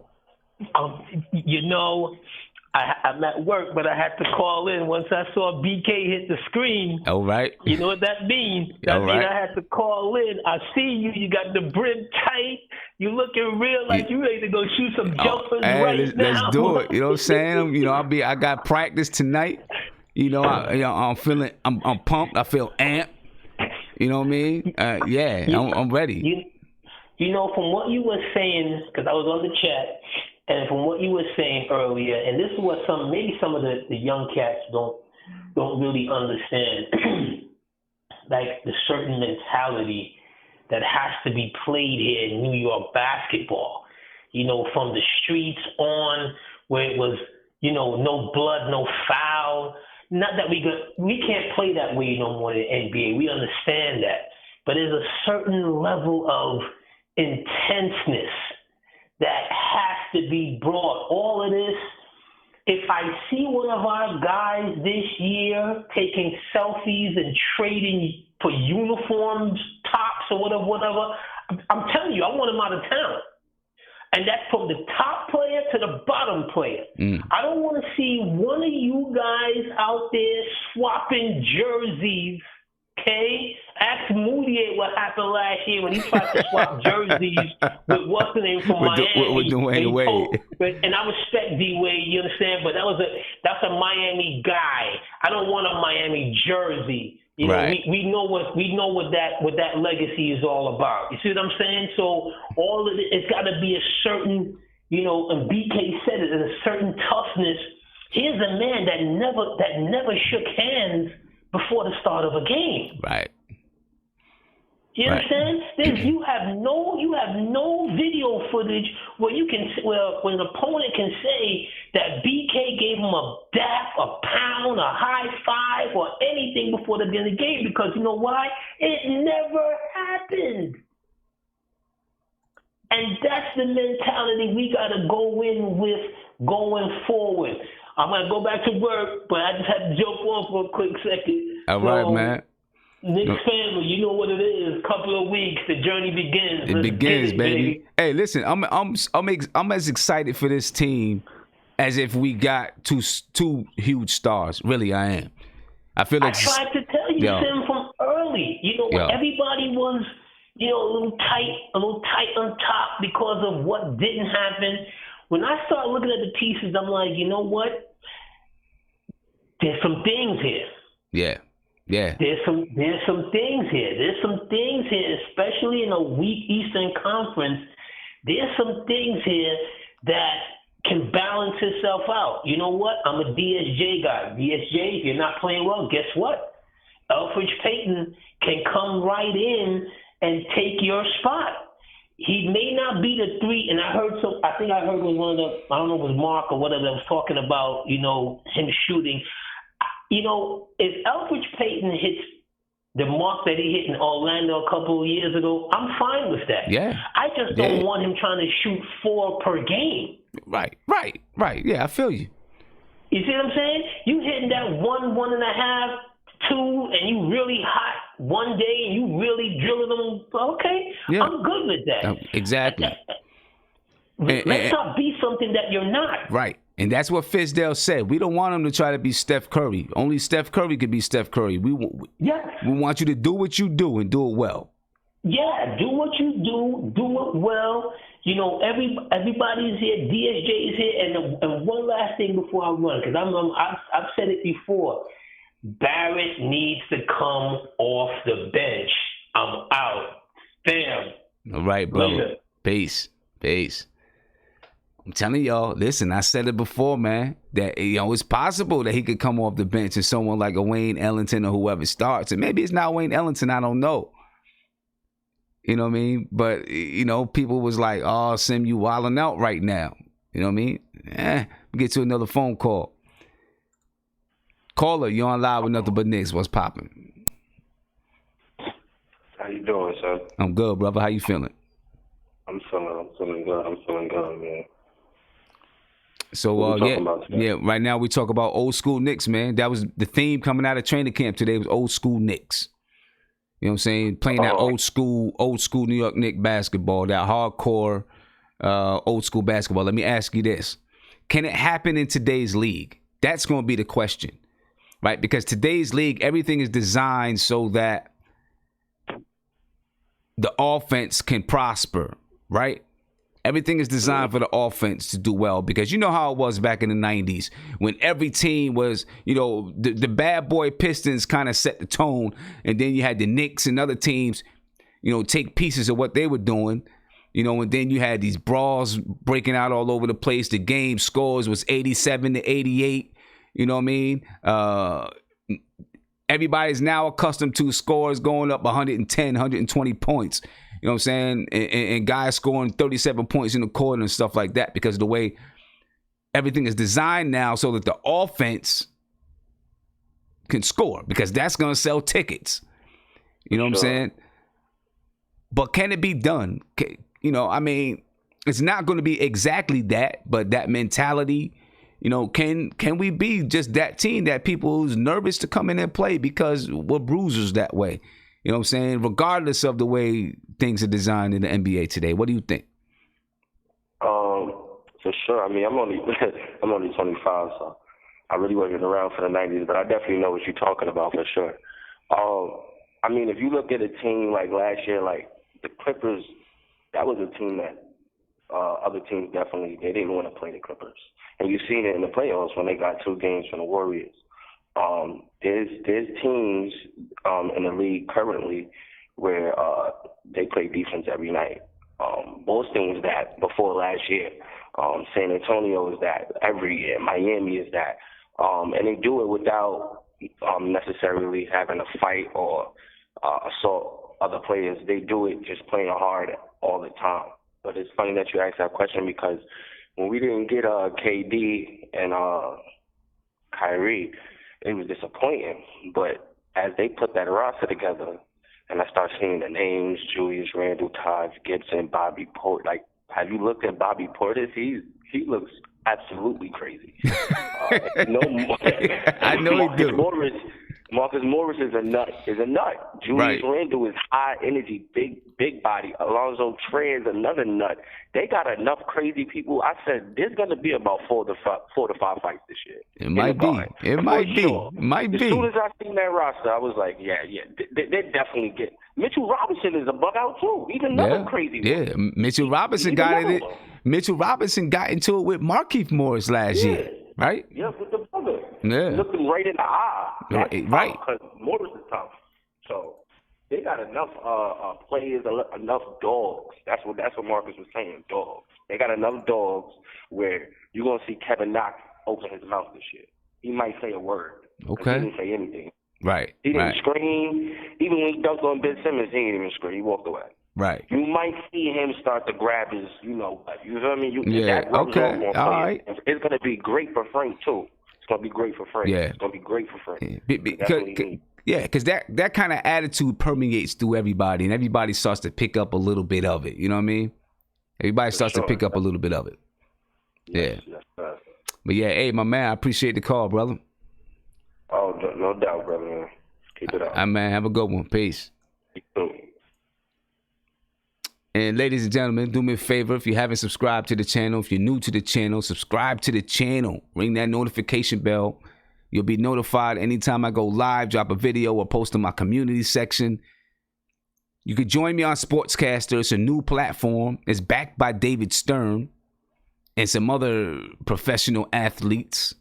I'm at work, but I had to call in once I saw BK hit the screen. All right. You know what that means? That means I had to call in. I see you. You got the brim tight. You looking real like you ready to go shoot some jumpers right now. Let's do it. You know what I'm saying? I got practice tonight. I'm feeling. I'm pumped. I feel amped. You know what I mean? I'm ready. From what you were saying, because I was on the chat. And from what you were saying earlier, and this is what maybe some of the young cats don't really understand, like the certain mentality that has to be played here in New York basketball. From the streets on, where it was, no blood, no foul. Not that we can't play that way no more in the NBA. We understand that, but there's a certain level of intenseness that has to be brought. All of this, if I see one of our guys this year taking selfies and trading for uniforms, tops or whatever, I'm telling you, I want him out of town. And that's from the top player to the bottom player. I don't want to see one of you guys out there swapping jerseys. Okay, ask Moutier what happened last year when he tried to swap jerseys with what's the name from Miami. With Dwayne Wade. And I respect D-Wade, you understand, but that's a Miami guy. I don't want a Miami jersey. We know what that legacy is all about. You see what I'm saying? So all of it's got to be a certain, and BK said it, a certain toughness. Here's a man that never shook hands before the start of a game. Right. You understand? You have no video footage where when an opponent can say that BK gave him a dap, a pound, a high five, or anything before the beginning of the game, because you know why? It never happened. And that's the mentality we got to go in with going forward. I'm going to go back to work, but I just had to jump on for a quick second. All right, man. Knicks family, you know what it is. Couple of weeks, the journey begins. It begins, baby. Hey, listen, I'm as excited for this team as if we got two huge stars. Really, I am. I feel like I tried to tell you, Sim, from early. You know, when everybody was, you know, a little tight on top because of what didn't happen. When I start looking at the pieces, I'm like, you know what? There's some things here. Yeah. Yeah. There's some things here. There's some things here, especially in a weak Eastern Conference. There's some things here that can balance itself out. You know what? I'm a DSJ guy. DSJ, if you're not playing well, guess what? Elfridge Payton can come right in and take your spot. He may not be the three, and I think I heard it was one of the, I don't know if it was Mark or whatever that was talking about, you know, him shooting. You know, if Elfridge Payton hits the mark that he hit in Orlando a couple of years ago, I'm fine with that. Yeah. I just don't want him trying to shoot 4 per game. Right. Yeah, I feel you. You see what I'm saying? You hitting that 1.5, 2, and you really hot one day, and you really drilling them. Okay, yeah. I'm good with that. Exactly. Let's not be something that you're not. Right. And that's what Fizdale said. We don't want him to try to be Steph Curry. Only Steph Curry could be Steph Curry. We want you to do what you do and do it well. Yeah, do what you do it well. You know, everybody's here. DSJ is here. And one last thing before I run, because I've said it before. Barrett needs to come off the bench. I'm out. Bam. All right, brother. Peace. I'm telling y'all, listen, I said it before, man, that, you know, it's possible that he could come off the bench and someone like a Wayne Ellington or whoever starts. And maybe it's not Wayne Ellington, I don't know. You know what I mean? But, you know, people was like, oh, Sim, you wilding out right now. You know what I mean? Get to another phone call. Caller, you on live with Nothing But Knicks. What's popping? How you doing, son? I'm good, brother. How you feeling? I'm feeling good, man. So, right now we talk about old school Knicks, man. That was the theme coming out of training camp today was old school Knicks. You know what I'm saying? Playing that old school New York Knicks basketball, that hardcore old school basketball. Let me ask you this. Can it happen in today's league? That's going to be the question, right? Because today's league, everything is designed so that the offense can prosper, right? Everything is designed for the offense to do well because you know how it was back in the 90s when every team was, you know, the bad boy Pistons kind of set the tone, and then you had the Knicks and other teams, you know, take pieces of what they were doing, you know, and then you had these brawls breaking out all over the place. The game scores was 87-88, you know what I mean? Everybody's now accustomed to scores going up 110, 120 points. You know what I'm saying? And guys scoring 37 points in the quarter and stuff like that because of the way everything is designed now so that the offense can score because that's going to sell tickets. You know what I'm saying? But can it be done? You know, I mean, it's not going to be exactly that, but that mentality, you know, can we be just that team that people who's nervous to come in and play because we're bruisers that way? You know what I'm saying? Regardless of the way things are designed in the NBA today. What do you think? For sure. I mean, I'm only 25, so I really wasn't around for the 90s, but I definitely know what you're talking about for sure. I mean, if you look at a team like last year, like the Clippers, that was a team that other teams definitely, they didn't want to play the Clippers. And you've seen it in the playoffs when they got 2 games from the Warriors. There's teams in the league currently where they play defense every night. Boston was that before last year. San Antonio is that every year. Miami is that. And they do it without necessarily having to fight or assault other players. They do it just playing hard all the time. But it's funny that you asked that question because when we didn't get KD and Kyrie, it was disappointing. But as they put that roster together, and I start seeing the names, Julius Randle, Taj Gibson, Bobby Portis. Like, have you looked at Bobby Portis? He looks absolutely crazy. I know he do. Marcus Morris is a nut. Julius Randle is high energy, big body. Alonzo Trey is another nut. They got enough crazy people. I said there's gonna be about 4 to 5 fights this year. It might be. It might be. It might be. As soon as I seen that roster, I was like, yeah. They definitely get. Mitchell Robinson is a bug out too. He's another crazy one. Yeah, Mitchell Robinson got it. Mitchell Robinson got into it with Markieff Morris last year, right? Yeah, with the brother. Yeah. Looked him right in the eye. Right. Because Morris is tough. So they got enough players, enough dogs. That's what Marcus was saying, dogs. They got enough dogs where you're going to see Kevin Knox open his mouth this year. He might say a word. Okay. He didn't say anything. Right. He didn't scream. Even when he dunked on Ben Simmons, he didn't even scream. He walked away. Right. You might see him start to grab his, you know what I mean? Yeah, okay. All right. It's going to be great for Frank, too. It's going to be great for Frank. Yeah. It's going to be great for Frank. Because that kind of attitude permeates through everybody, and everybody starts to pick up a little bit of it. You know what I mean? Everybody starts to pick up a little bit of it. Yeah. Yes, but yeah, hey, my man, I appreciate the call, brother. Oh, no doubt, brother, man. Keep it up. Man, have a good one. Peace. You too. And ladies and gentlemen, do me a favor. If you haven't subscribed to the channel, if you're new to the channel, subscribe to the channel. Ring that notification bell. You'll be notified anytime I go live, drop a video, or post in my community section. You can join me on Sportscaster. It's a new platform. It's backed by David Stern and some other professional athletes.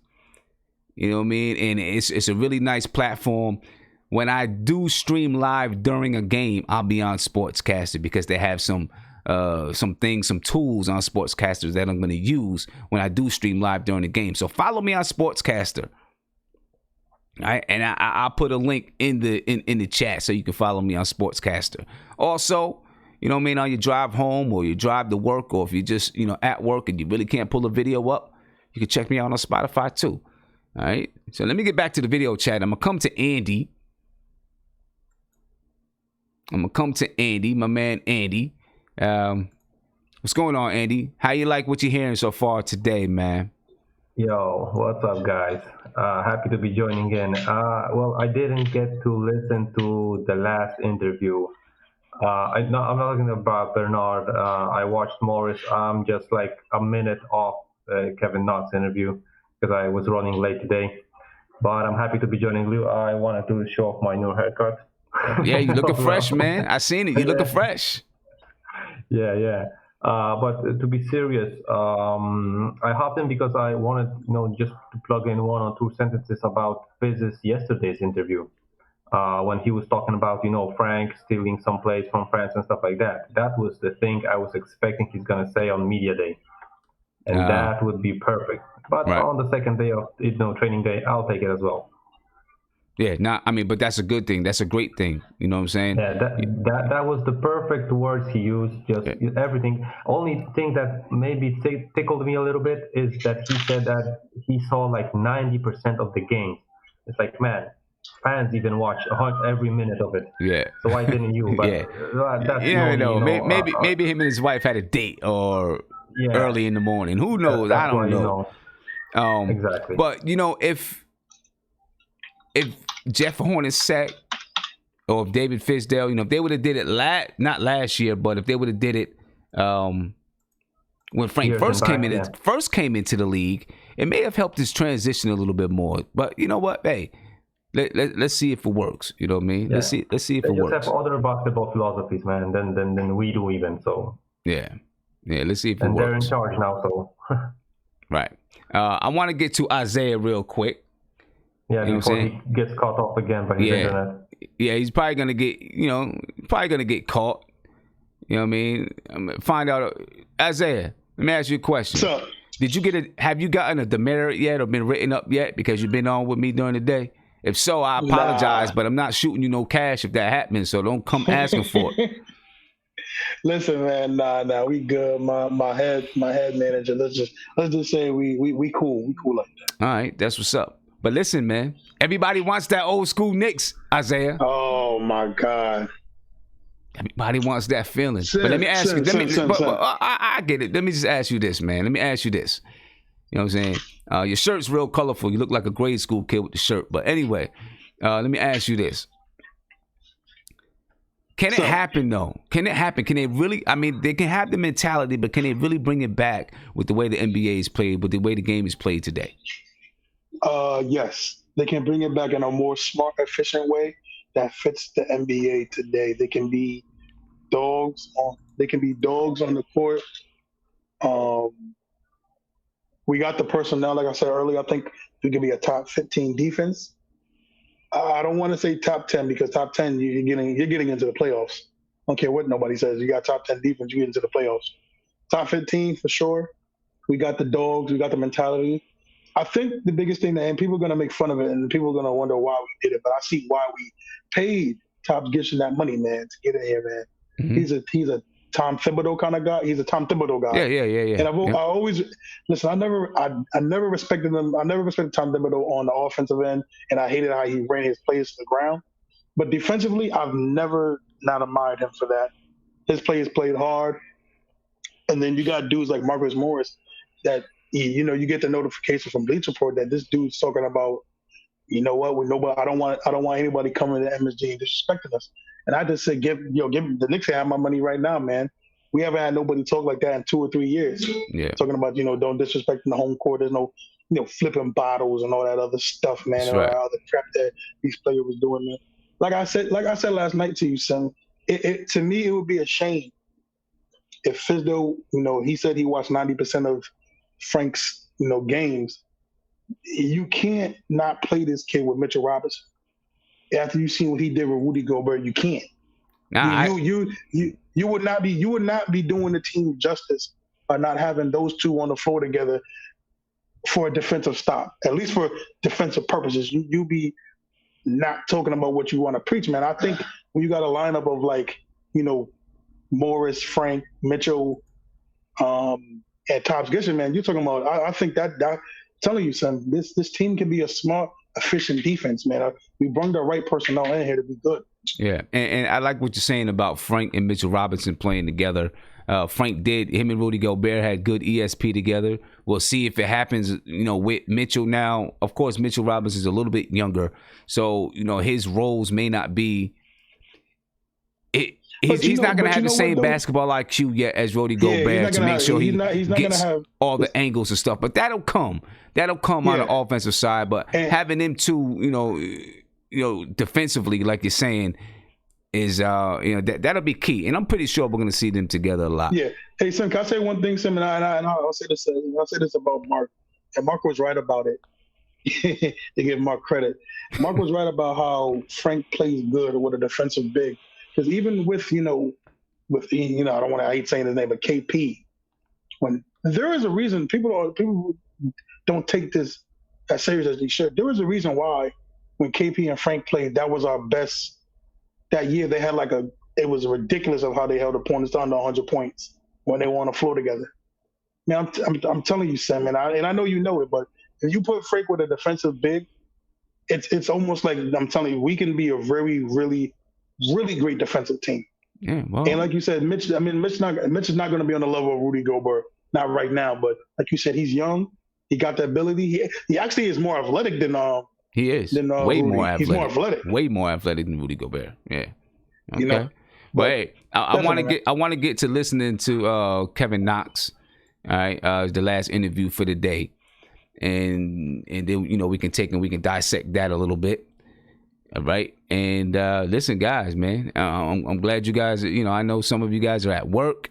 You know what I mean? And it's a really nice platform. When I do stream live during a game, I'll be on Sportscaster because they have some things, some tools on Sportscasters that I'm going to use when I do stream live during the game. So follow me on Sportscaster. All right, and I'll put a link in the chat so you can follow me on Sportscaster. Also, you know what I mean, on your drive home or your drive to work, or if you're just, you know, at work and you really can't pull a video up, you can check me out on Spotify too. All right, so let me get back to the video chat. I'm going to come to Andy. My man Andy. What's going on, Andy? How you like what you're hearing so far today, man? Yo, what's up, guys? Happy to be joining in. Well, I didn't get to listen to the last interview. I'm not talking about Bernard. I watched Morris. I'm just like a minute off Kevin Knox interview because I was running late today. But I'm happy to be joining you. I wanted to show off my new haircut. Yeah, you looking fresh, man. I seen it. You looking fresh. Yeah. But to be serious, I hopped in because I wanted, just to plug in 1 or 2 sentences about Fiz's yesterday's interview. When he was talking about, Frank stealing some plays from France and stuff like that. That was the thing I was expecting he's going to say on media day. And that would be perfect. But on the second day of, training day, I'll take it as well. Yeah, but that's a good thing. That's a great thing. You know what I'm saying? Yeah, that was the perfect words he used. Just everything. Only thing that maybe tickled me a little bit is that he said that he saw like 90% of the games. It's like, man, fans even watch every minute of it. Yeah. So why didn't you? But that's maybe him and his wife had a date or early in the morning. Who knows? I don't know. Exactly. But if Jeff Hornacek or if David Fizdale, if they would have did it not last year, but if they would have did it when Frank first came into the league, it may have helped his transition a little bit more. But you know what? Hey, let's see if it works. You know what I mean? Yeah. Let's see if it works. They just have other basketball philosophies, man, than we do even. So yeah. Let's see if it works. And they're in charge now, so right. I want to get to Isaiah real quick. Yeah, before he gets caught off again by his internet. Yeah, he's probably gonna get caught. You know what I mean? Find out. Isaiah, let me ask you a question. What's up? Have you gotten a demerit yet or been written up yet because you've been on with me during the day? If so, I apologize, but I'm not shooting you no cash if that happens, so don't come asking for it. Listen, man, nah, we good. My head manager. Let's just say we cool. We cool like that. All right, that's what's up. But listen, man, everybody wants that old school Knicks, Isaiah. Oh my God. Everybody wants that feeling. But let me ask you. I get it. Let me just ask you this, man. Let me ask you this. You know what I'm saying? Your shirt's real colorful. You look like a grade school kid with the shirt. But anyway, let me ask you this. Can it happen though? Can it happen? Can they really? I mean, they can have the mentality, but can they really bring it back with the way the NBA is played, with the way the game is played today? Yes, they can bring it back in a more smart, efficient way that fits the NBA today. They can be dogs on. They can be dogs on the court. We got the personnel, like I said earlier. I think we can be a top 15 defense. I don't want to say top 10 because top 10 you're getting into the playoffs. I don't care what nobody says. You got top 10 defense, you get into the playoffs. Top 15 for sure. We got the dogs. We got the mentality. I think the biggest thing, and people are going to make fun of it, and people are going to wonder why we did it. But I see why we paid Top Gibson that money, man, to get in here, man. Mm-hmm. He's a Tom Thibodeau kind of guy. He's a Tom Thibodeau guy. Yeah. And I always listen. I never respected him. I never respected Tom Thibodeau on the offensive end, and I hated how he ran his plays to the ground. But defensively, I've never not admired him for that. His players played hard, and then you got dudes like Marcus Morris that you get the notification from Bleacher Report that this dude's talking about. You know what? I don't want anybody coming to MSG and disrespecting us. And I just said, give the Knicks have my money right now, man. We haven't had nobody talk like that in 2 or 3 years. Yeah. Talking about, don't disrespect in the home court. There's no, flipping bottles and all that other stuff, man. That's and right. all the crap that these players was doing, man. Like I said last night to you, son, to me, it would be a shame if Fizdale, he said he watched 90% of Frank's, games. You can't not play this kid with Mitchell Robinson. After you've seen what he did with Rudy Gobert, you can't. You would not be doing the team justice by not having those two on the floor together for a defensive stop, at least for defensive purposes. You be not talking about what you want to preach, man. I think when you got a lineup of Morris, Frank, Mitchell, and Tops Gibson, man, you're talking about. I think that telling you, son, this team can be a smart, efficient defense, man. We bring the right personnel in here to be good. Yeah, and I like what you're saying about Frank and Mitchell Robinson playing together. Frank him and Rudy Gobert had good ESP together. We'll see if it happens, with Mitchell now. Of course, Mitchell Robinson's a little bit younger, so, his roles may not be He's not going to have the same basketball IQ yet as Rudy Gobert to make sure he gets all the angles and stuff. But that'll come. That'll come on the offensive side. But having them two, defensively, like you're saying, is that'll be key. And I'm pretty sure we're going to see them together a lot. Yeah. Hey, Sim, can I say one thing, Sim? And I'll say this. I'll say this about Mark. And Mark was right about it. To give Mark credit, Mark was right about how Frank plays good with a defensive big. Because even with I don't want to hate saying his name, but KP, when there is a reason people don't take this as serious as they should. There was a reason why when KP and Frank played, that was our best. That year they had it was ridiculous of how they held opponents down to 100 points when they were on the floor together. Man, I'm telling you, Sam, and I know you know it, but if you put Frank with a defensive big, it's almost like I'm telling you, we can be a very, really, really great defensive team. Yeah, well. And like you said, Mitch is not going to be on the level of Rudy Gobert, not right now. But like you said, he's young. He got the ability. He actually is more athletic than he is. Than, way Rudy. more athletic. He's more athletic. Way more athletic than Rudy Gobert. Yeah. Okay. But hey, I want to get to listening to Kevin Knox. All right, the last interview for the day, and then we can take and we can dissect that a little bit. All right. And listen, guys, man, I'm glad you guys, I know some of you guys are at work.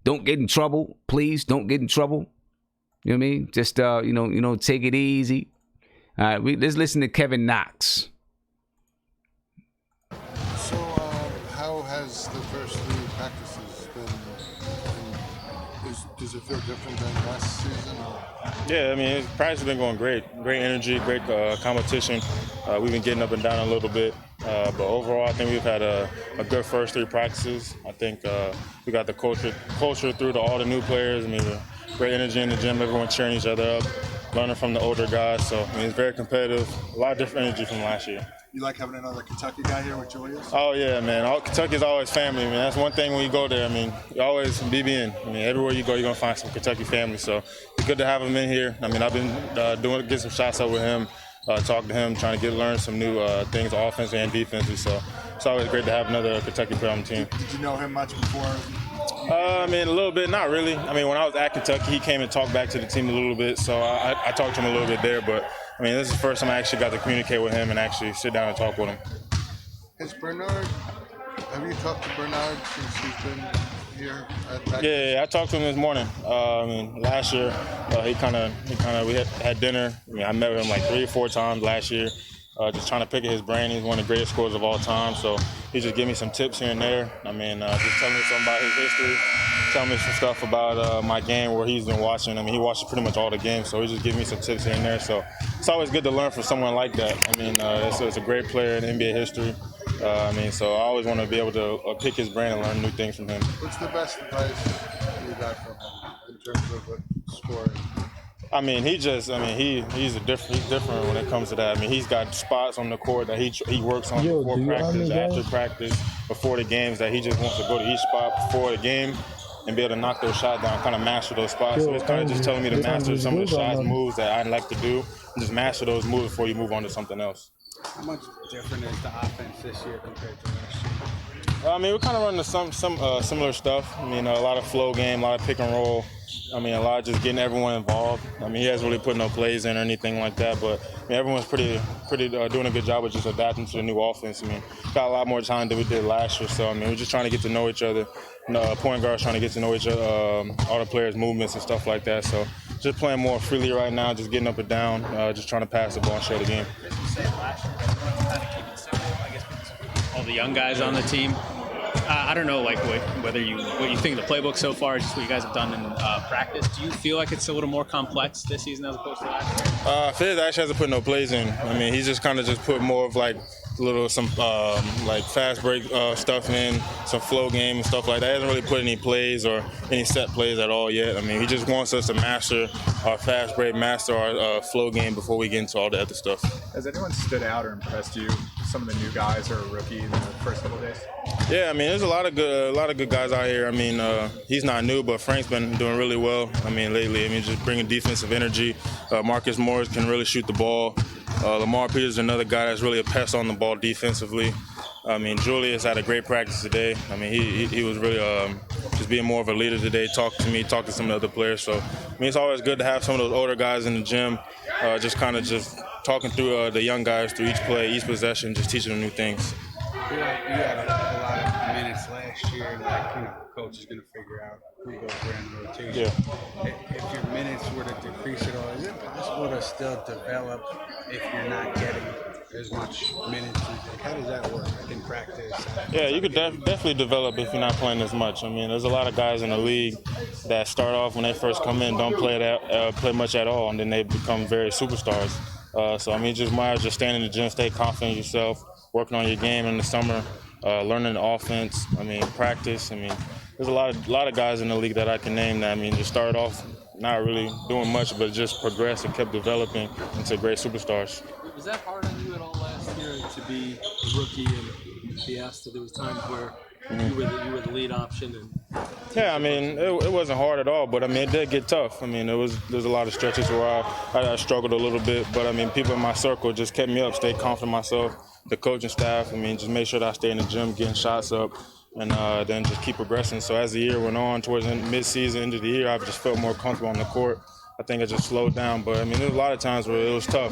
Don't get in trouble. Please don't get in trouble. You know what I mean? Just, take it easy. All right. Let's listen to Kevin Knox. So how has the first 3 practices been? Does it feel different than last season? Yeah, I mean, practice has been going great. Great energy, great competition. We've been getting up and down a little bit. But overall, I think we've had a good first 3 practices. I think we got the culture through to all the new players. I mean, great energy in the gym, everyone cheering each other up, learning from the older guys. So, I mean, it's very competitive. A lot of different energy from last year. You like having another Kentucky guy here with Julius? Oh, yeah, man. Kentucky's always family, man. That's one thing when you go there. I mean, you always BBN. I mean, everywhere you go, you're going to find some Kentucky family. So it's good to have him in here. I mean, I've been getting some shots up with him. talk to him, trying to learn some new things, offensively and defensively. So it's always great to have another Kentucky player on the team. Did you know him much before? I mean, a little bit, not really. I mean, when I was at Kentucky, he came and talked back to the team a little bit, so I talked to him a little bit there. But I mean, this is the first time I actually got to communicate with him and actually sit down and talk with him. Have you talked to Bernard since he's been here at practice? Yeah, I talked to him this morning. I mean, last year, we had dinner. I mean, I met with him like 3 or 4 times last year, just trying to pick at his brain. He's one of the greatest scorers of all time, so he just gave me some tips here and there. I mean, just telling me something about his history, telling me some stuff about my game where he's been watching. I mean, he watches pretty much all the games, so he just gave me some tips here and there. So it's always good to learn from someone like that. I mean, it's a great player in NBA history. I mean, so I always want to be able to pick his brain and learn new things from him. What's the best advice you got from him in terms of scoring? I mean, he's different when it comes to that. I mean, he's got spots on the court that he works on before practice, after practice, before the games, that he just wants to go to each spot before the game and be able to knock those shots down, kind of master those spots. So it's kind of just telling me to master some of the shots, moves that I like to do, and just master those moves before you move on to something else. How much different is the offense this year compared to last year? I mean, we're kind of running some similar stuff. I mean, a lot of flow game, a lot of pick and roll. I mean, a lot of just getting everyone involved. I mean, he hasn't really put no plays in or anything like that, but I mean, everyone's pretty doing a good job of just adapting to the new offense. I mean, got a lot more time than we did last year, so I mean, we're just trying to get to know each other. Point guards trying to get to know each other, all the players' movements and stuff like that. So just playing more freely right now, just getting up and down, just trying to pass the ball and share the game. All the young guys on the team. I don't know, like what you think of the playbook so far, just what you guys have done in practice. Do you feel like it's a little more complex this season as opposed to last year? Fizz actually hasn't put no plays in. I mean, he's just kind of just put more of like some fast break stuff in, some flow game and stuff like that. He hasn't really put any plays or any set plays at all yet. I mean, he just wants us to master our fast break, master our flow game before we get into all the other stuff. Has anyone stood out or impressed you? Some of the new guys or a rookie in the first couple of days? Yeah, I mean, there's a lot of good guys out here. I mean, he's not new, but Frank's been doing really well. I mean, lately, I mean, just bringing defensive energy. Marcus Morris can really shoot the ball. Lamar Peters is another guy that's really a pest on the ball defensively. I mean, Julius had a great practice today. I mean, he was really just being more of a leader today, talking to me, talking to some of the other players. So, I mean, it's always good to have some of those older guys in the gym, just talking through the young guys through each play, each possession, just teaching them new things. You had a lot of minutes last year, and coach is going to figure out who goes where in the rotation. Yeah. If your minutes were to decrease at all, is it possible to still develop if you're not getting as much minutes? How does that work in practice? Yeah, you could definitely develop if you're not playing as much. I mean, there's a lot of guys in the league that start off when they first come in, don't play much at all, and then they become very superstars. So I mean, just staying in the gym, stay confident in yourself, working on your game in the summer, learning the offense. I mean, practice. I mean, there's a lot of guys in the league that I can name that, I mean, just started off not really doing much, but just progressed and kept developing into great superstars. Was that hard on you at all last year to be a rookie and be asked that there was times where you were the lead option? And yeah, I mean, it wasn't hard at all, but I mean, it did get tough. I mean, there's a lot of stretches where I struggled a little bit, but I mean, people in my circle just kept me up, stayed confident in myself. The coaching staff, I mean, just made sure that I stay in the gym, getting shots up, and then just keep progressing. So as the year went on, towards the mid-season, end of the year, I just felt more comfortable on the court. I think I just slowed down, but I mean, there's a lot of times where it was tough,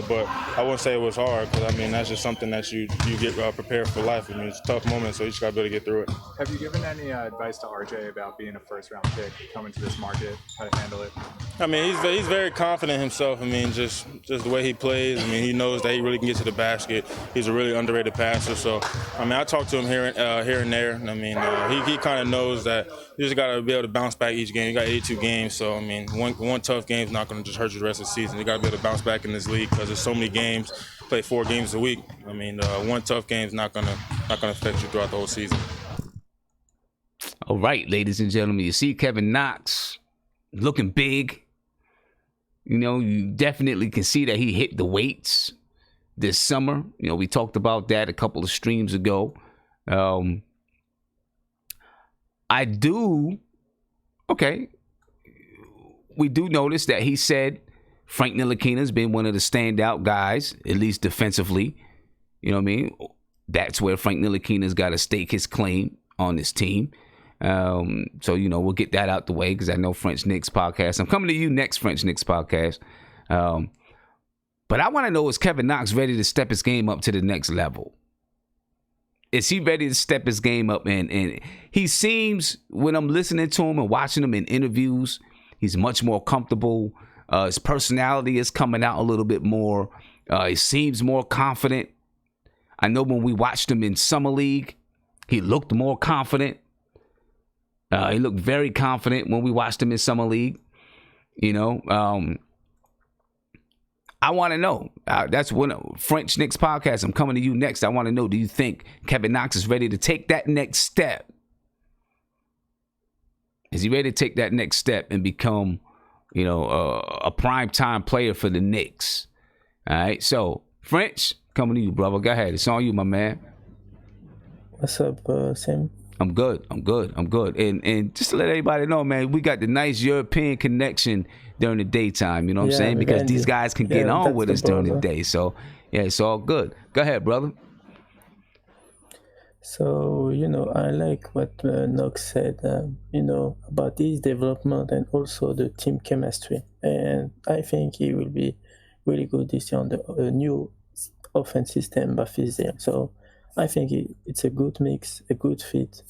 but I wouldn't say it was hard, because I mean, that's just something that you get prepared for life. I mean, it's a tough moment, so you just got to be able to get through it. Have you given any advice to RJ about being a first-round pick, coming to this market, how to handle it? I mean, he's very confident in himself. I mean, just the way he plays. I mean, he knows that he really can get to the basket. He's a really underrated passer. So, I mean, I talk to him here and there. I mean, he kind of knows that you just got to be able to bounce back each game. You got 82 games, so I mean, one tough game is not going to just hurt you the rest of the season. You got to be able to bounce back in this league because there's so many games. Play 4 games a week. I mean, one tough game is not gonna affect you throughout the whole season. All right, ladies and gentlemen, you see Kevin Knox looking big. You know, you definitely can see that he hit the weights this summer. You know, we talked about that a couple of streams ago. We do notice that he said Frank Ntilikina's been one of the standout guys, at least defensively. You know what I mean? That's where Frank Ntilikina's got to stake his claim on this team. So, we'll get that out the way because I know French Knicks podcast. I'm coming to you next, French Knicks podcast. But I want to know, is Kevin Knox ready to step his game up to the next level? Is he ready to step his game up? And he seems, when I'm listening to him and watching him in interviews, he's much more comfortable. His personality is coming out a little bit more. He seems more confident. I know when we watched him in Summer League, he looked more confident. He looked very confident when we watched him in Summer League. I want to know. That's when French Knicks podcast. I'm coming to you next. I want to know, do you think Kevin Knox is ready to take that next step? Is he ready to take that next step and become, a primetime player for the Knicks? All right. So, French, coming to you, brother. Go ahead. It's on you, my man. What's up, Sam? I'm good. And just to let everybody know, man, we got the nice European connection during the daytime, you know what I'm saying? Because these guys can get on with us during the day. So, yeah, it's all good. Go ahead, brother. So, I like what Knox said, about his development and also the team chemistry. And I think he will be really good this year on the new offense system by Fizdale. So I think it's a good mix, a good fit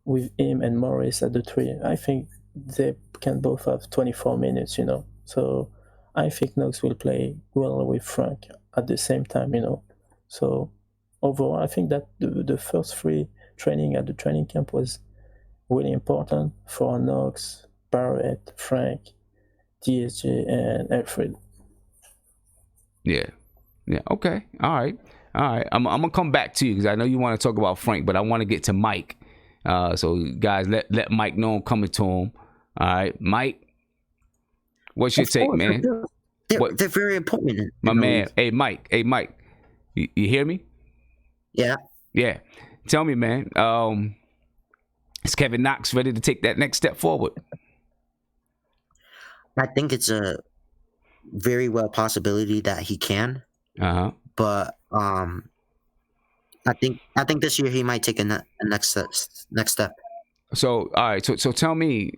with him and Morris at the 3. I think they can both have 24 minutes, So I think Knox will play well with Frank at the same time, So overall, I think that the first 3 training at the training camp was really important for Knox, Barrett, Frank, DSJ, and Alfred. Yeah. Okay. All right. I'm gonna come back to you because I know you want to talk about Frank, but I want to get to Mike. So guys, let Mike know I'm coming to him. All right, Mike. What's your take, man? They're very important. My man. Hey, Mike. You hear me? Yeah. Yeah. Tell me, man. Is Kevin Knox ready to take that next step forward? I think it's a very well possibility that he can. But I think this year he might take a next step. So all right. So tell me,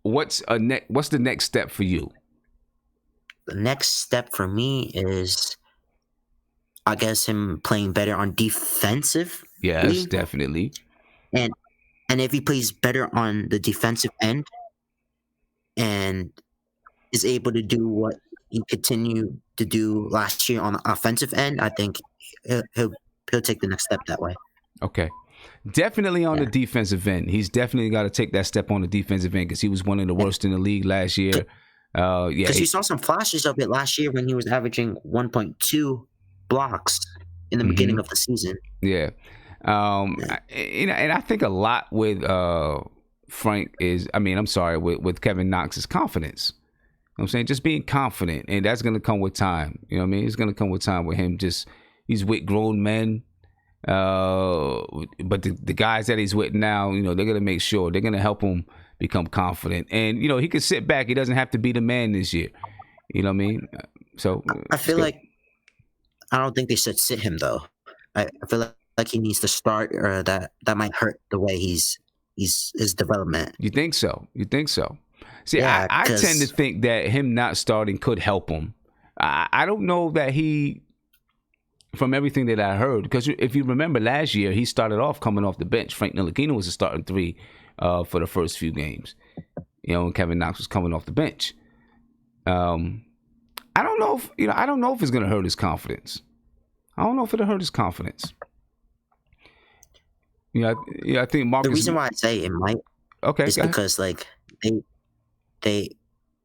what's the next step for you? The next step for me is, I guess, him playing better on defensive. Yes, definitely. And if he plays better on the defensive end and is able to do what he continued to do last year on the offensive end, I think he'll take the next step that way. Okay. Definitely on the defensive end. He's definitely got to take that step on the defensive end because he was one of the worst in the league last year. Because you saw some flashes of it last year when he was averaging 1.2 blocks in the beginning of the season. Yeah. And I think a lot with Frank is, with Kevin Knox is confidence. You know what I'm saying? Just being confident, and that's going to come with time. You know what I mean? It's going to come with time with him. He's with grown men. But the guys that he's with now, they're going to make sure they're going to help him become confident. And, he can sit back. He doesn't have to be the man this year. You know what I mean? So I feel like I don't think they should sit him, though. I feel like he needs to start, or that might hurt the way his development. You think so? See, yeah, I tend to think that him not starting could help him. I don't know that he, from everything that I heard, because if you remember last year, he started off coming off the bench. Frank Ntilikina was the starting 3 for the first few games. And Kevin Knox was coming off the bench. I don't know if it's going to hurt his confidence. I don't know if it'll hurt his confidence. I think Marcus. The reason why I say it might, is because they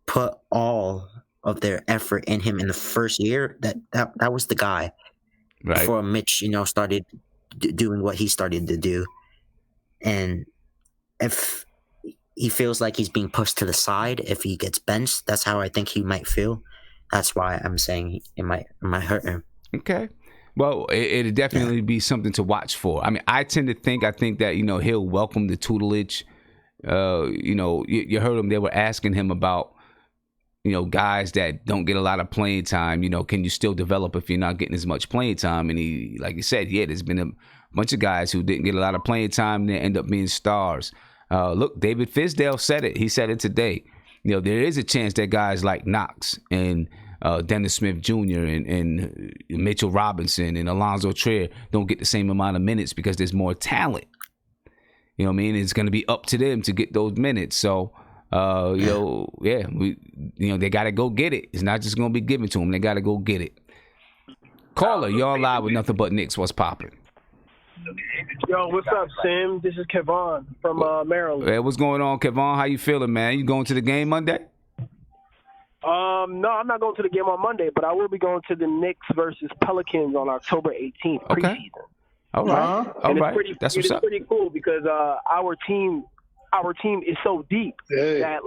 put all of their effort in him in the first year. That was the guy. Right. Before Mitch, started doing what he started to do, and if he feels like he's being pushed to the side, if he gets benched, that's how I think he might feel. That's why I'm saying it might hurt him. Okay. Well, it'll definitely be something to watch for. I think that, he'll welcome the tutelage. You heard him. They were asking him about, guys that don't get a lot of playing time, can you still develop if you're not getting as much playing time? And he, like you said, there's been a bunch of guys who didn't get a lot of playing time and they end up being stars. Look, David Fizdale said it. He said it today. There is a chance that guys like Knox and Dennis Smith Jr. and Mitchell Robinson and Alonzo Trier don't get the same amount of minutes because there's more talent. You know what I mean? It's going to be up to them to get those minutes. So, they got to go get it. It's not just going to be given to them. They got to go get it. Caller, y'all live with Nothing But Knicks. What's popping? Yo, what's up, Sim? This is Kevon from Maryland. Hey, what's going on, Kevon? How you feeling, man? You going to the game Monday? No, I'm not going to the game on Monday, but I will be going to the Knicks versus Pelicans on October 18th, preseason. All right. That's what's up. It's pretty cool because our team is so deep that,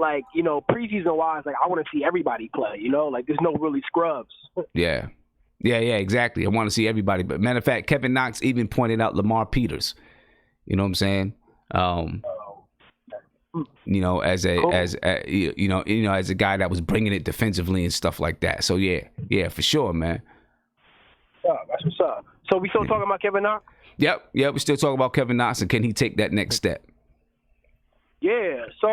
preseason wise, I want to see everybody play. There's no really scrubs. Yeah, exactly. I want to see everybody. But matter of fact, Kevin Knox even pointed out Lamar Peters. You know what I'm saying? As a guy that was bringing it defensively and stuff like that. So yeah, for sure, man. That's what's up. So we still talking about Kevin Knox? Yep. We still talking about Kevin Knox and can he take that next step? Yeah. So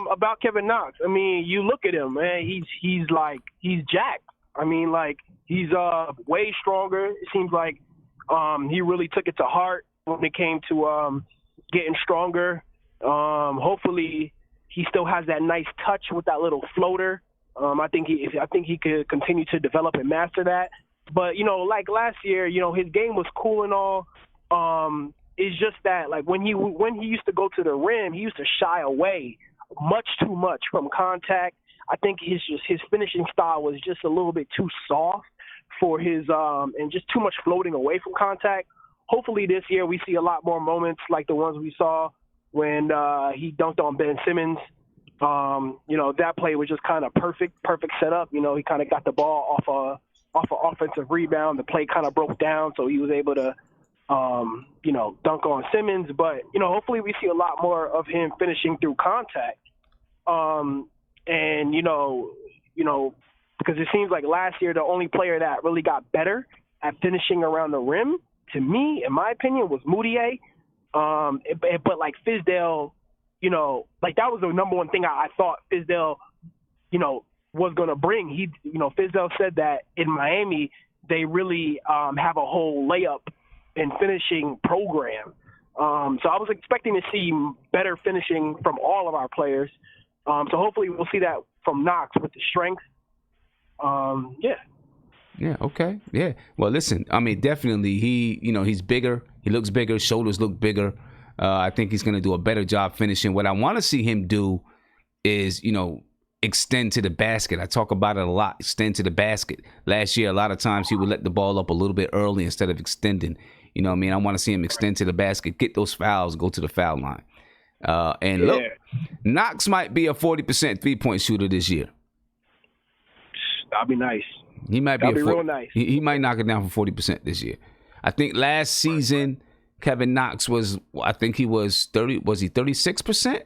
about Kevin Knox, I mean, you look at him, man. He's jacked. I mean, he's way stronger. It seems like he really took it to heart when it came to getting stronger. Hopefully, he still has that nice touch with that little floater. I think he could continue to develop and master that. But like last year, his game was cool and all. It's just that when he used to go to the rim, he used to shy away much too much from contact. I think his finishing style was just a little bit too soft for his and just too much floating away from contact. Hopefully this year we see a lot more moments like the ones we saw when he dunked on Ben Simmons. That play was just kind of perfect setup. He kind of got the ball off an offensive rebound. The play kind of broke down, so he was able to dunk on Simmons. But hopefully we see a lot more of him finishing through contact. Because it seems like last year the only player that really got better at finishing around the rim, to me, in my opinion, was Moutier. But Fizdale, that was the number one thing I thought Fizdale, was going to bring. Fizdale said that in Miami they really have a whole layup and finishing program. So I was expecting to see better finishing from all of our players. So hopefully we'll see that from Knox with the strength. Yeah, okay. Yeah. Well, listen, I mean, definitely he's bigger. He looks bigger. His shoulders look bigger. I think he's going to do a better job finishing. What I want to see him do is, extend to the basket. I talk about it a lot. Extend to the basket. Last year, a lot of times he would let the ball up a little bit early instead of extending. You know what I mean? I want to see him extend to the basket, get those fouls, go to the foul line. Look, Knox might be a 40% three-point shooter this year. That'd be nice. He might be real nice. He might knock it down for 40% this year. I think last season Kevin Knox was 36%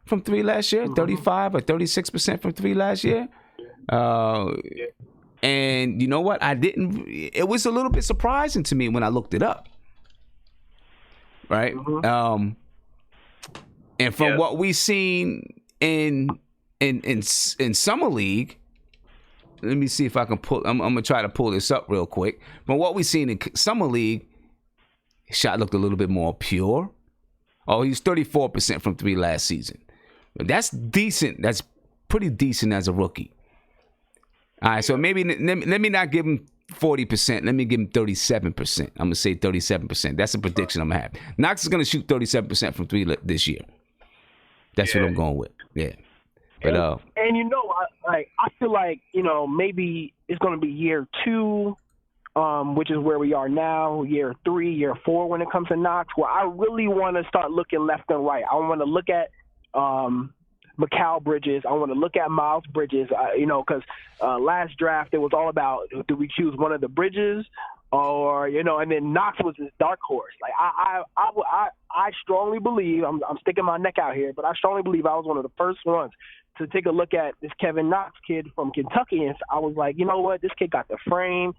from three last year, 35 or 36% from three last year. And you know what? It was a little bit surprising to me when I looked it up. Right? And from what we've seen in summer league, let me see if I can pull. I'm gonna try to pull this up real quick. But what we've seen in summer league, his shot looked a little bit more pure. Oh, he's 34% from three last season. But that's decent. That's pretty decent as a rookie. All right, so maybe let me not give him 40%. Let me give him 37%. I'm gonna say 37%. That's a prediction I'm gonna have. Knox is gonna shoot 37% from three this year. That's what I'm going with. Yeah. But and I feel like maybe it's going to be year 2, which is where we are now. Year 3, year 4 when it comes to Knox, where I really want to start looking left and right. I want to look at Mikal Bridges. I want to look at Miles Bridges. Because last draft it was all about, do we choose one of the Bridges or and then Knox was his dark horse. Like I strongly believe, I'm sticking my neck out here, but I strongly believe I was one of the first ones to take a look at this Kevin Knox kid from Kentucky, and I was like, you know what, this kid got the frame.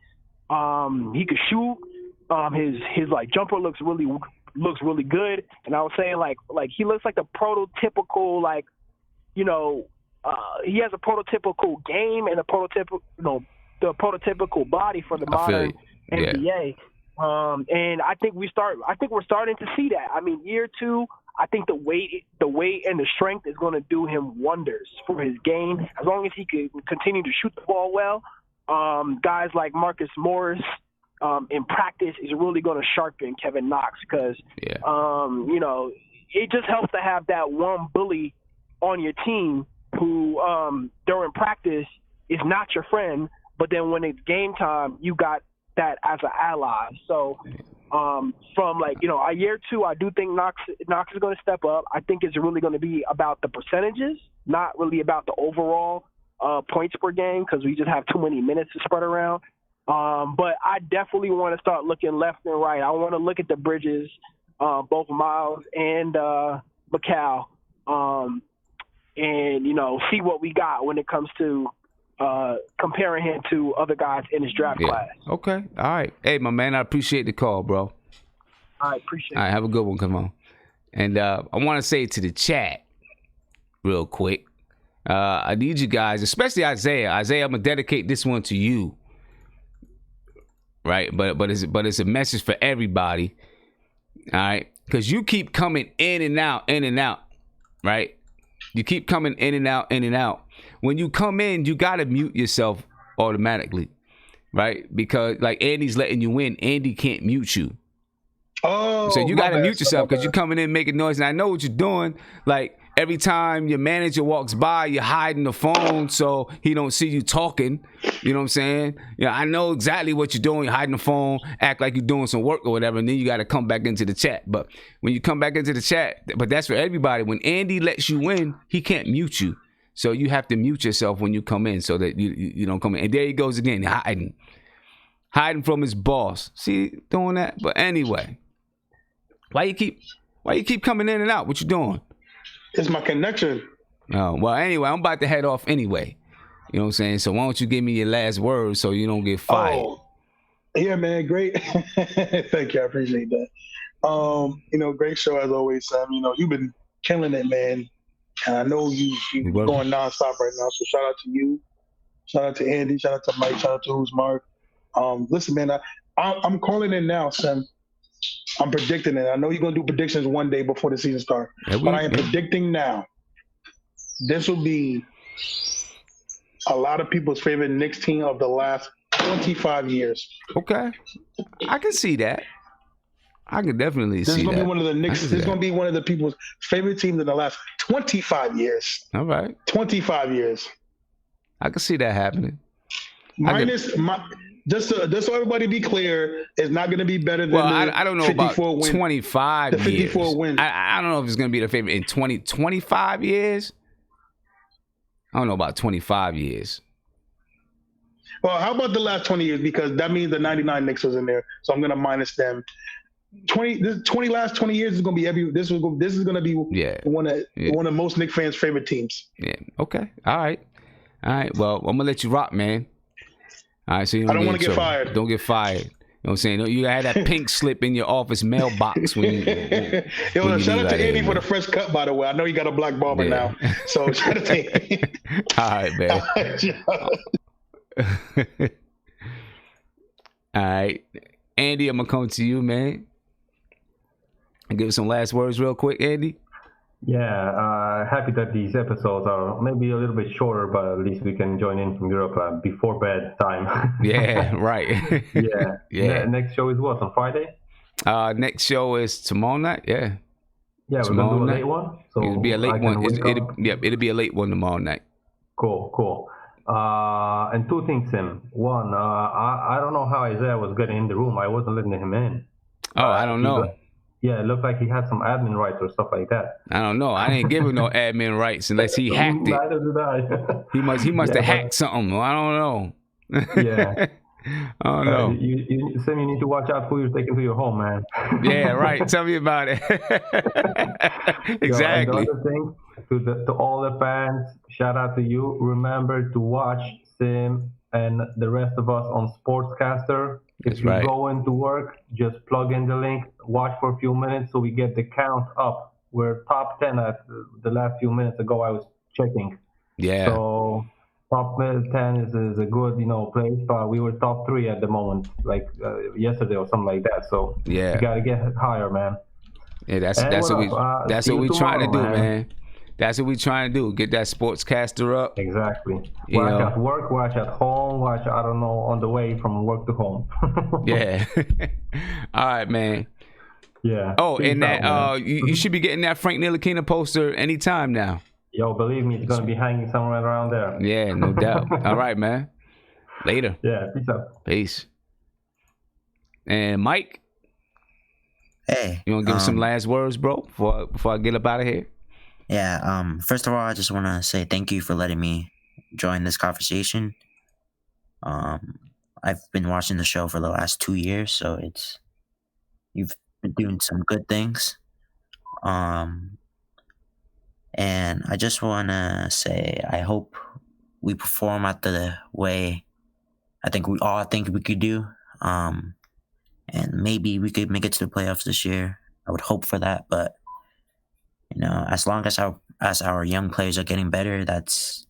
He could shoot. His like jumper looks really good. And I was saying like he looks like the prototypical like, you know, he has a prototypical game and the prototypical body for the modern NBA. And I think we're starting to see that. I mean, year 2, I think the weight and the strength is going to do him wonders for his game. As long as he can continue to shoot the ball well, guys like Marcus Morris in practice is really going to sharpen Kevin Knox because, you know, it just helps to have that one bully on your team who during practice is not your friend, but then when it's game time, you got that as an ally. So from like, you know, a year 2, I do think Knox is going to step up. I think it's really going to be about the percentages, not really about the overall points per game because we just have too many minutes to spread around. But I definitely want to start looking left and right. I want to look at the Bridges, both Miles and McCall, and, you know, see what we got when it comes to comparing him to other guys in his draft class. Okay. All right. Hey, my man, I appreciate the call, bro. I appreciate it. All right, have a good one. Come on. And I want to say to the chat real quick, I need you guys, especially Isaiah. Isaiah, I'm going to dedicate this one to you. Right? But it's a message for everybody. All right? Because you keep coming in and out, right? You keep coming in and out. When you come in, you got to mute yourself automatically, right? Because like Andy's letting you in. Andy can't mute you. Oh, so you got to mute yourself because you're coming in making noise. And I know what you're doing. Like every time your manager walks by, you're hiding the phone so he don't see you talking. You know what I'm saying? Yeah, I know exactly what you're doing. You're hiding the phone, act like you're doing some work or whatever, and then you got to come back into the chat. But when you come back into the chat, but that's for everybody. When Andy lets you in, he can't mute you. So you have to mute yourself when you come in so that you don't come in. And there he goes again, hiding from his boss. See, doing that. But anyway, why you keep coming in and out? What you doing? It's my connection. Oh, well, anyway, I'm about to head off anyway. You know what I'm saying? So why don't you give me your last word so you don't get fired? Oh, yeah, man, great. Thank you, I appreciate that. You know, great show as always, Sam. You know, you've been killing it, man. And I know you're going nonstop right now. So shout out to you, shout out to Andy, shout out to Mike, shout out to Who's Mark. Listen, man, I'm calling in now, Sam. I'm predicting it. I know you're gonna do predictions one day before the season starts, but I am predicting now. This will be a lot of people's favorite Knicks team of the last 25 years. Okay, I can see that. I can definitely see that. This is gonna be one of the Knicks. This is gonna be one of the people's favorite teams in the last 25 years. All right, 25 years. I can see that happening. Just so everybody be clear, it's not going to be better than I don't know about 25 years. 54 wins. I don't know if it's going to be the favorite in 25 years. I don't know about 25 years. Well, how about the last 20 years? Because that means the 99 Knicks was in there. So I'm going to minus them. Last 20 years is going to be this is going to be one of most Knicks fans' favorite teams. Yeah. Okay. All right. Well, I'm going to let you rock, man. All right, so you I don't want to get fired. Don't get fired. You know what I'm saying? You had that pink slip in your office mailbox when you. Shout out to Andy for the fresh cut, by the way. I know you got a black barber now, so shout out to Andy. All right, man. All right, Andy, I'm gonna come to you, man. And give us some last words, real quick, Andy. Yeah, happy that these episodes are maybe a little bit shorter, but at least we can join in from Europe before bed time. Yeah, right. Yeah. Next show is what, on Friday? Next show is tomorrow night. Yeah. Yeah, we're gonna do a late one. So it'll be a late one. It'll be a late one tomorrow night. Cool. And two things, Tim. One, I don't know how Isaiah was getting in the room. I wasn't letting him in. Oh, I don't know. Yeah, it looked like he had some admin rights or stuff like that. I don't know. I didn't give him no admin rights unless he hacked it. Neither did I. He must have hacked something. I don't know. Yeah. Oh no. Sam, you need to watch out who you're taking to your home, man. Yeah, right. Tell me about it. Exactly. And the other thing, to all the fans, shout out to you. Remember to watch Sim and the rest of us on Sportscaster. If you go into work, just plug in the link, watch for a few minutes so we get the count up. We're top 10 at the last few minutes ago. I was checking. Yeah. So top 10 is a good, place, but we were top 3 at the moment, like yesterday or something like that. So Yeah. you got to get higher, man. Yeah, that's what we trying to do, man. That's what we trying to do. Get that sportscaster up. Exactly. Watch at work, watch at home, watch, I don't know, on the way from work to home. Yeah. All right, man. Yeah. Oh, and that you should be getting that Frank Ntilikina poster anytime now. Yo, believe me, it's gonna be hanging somewhere around there. Yeah, no doubt. All right, man. Later. Yeah, peace out. Peace. And Mike. Hey. You wanna give us some last words, bro, before I get up out of here? Yeah, first of all, I just want to say thank you for letting me join this conversation. I've been watching the show for the last 2 years, so you've been doing some good things. And I just want to say I hope we perform at the way I think we all think we could do. And maybe we could make it to the playoffs this year. I would hope for that, but as long as our young players are getting better, that's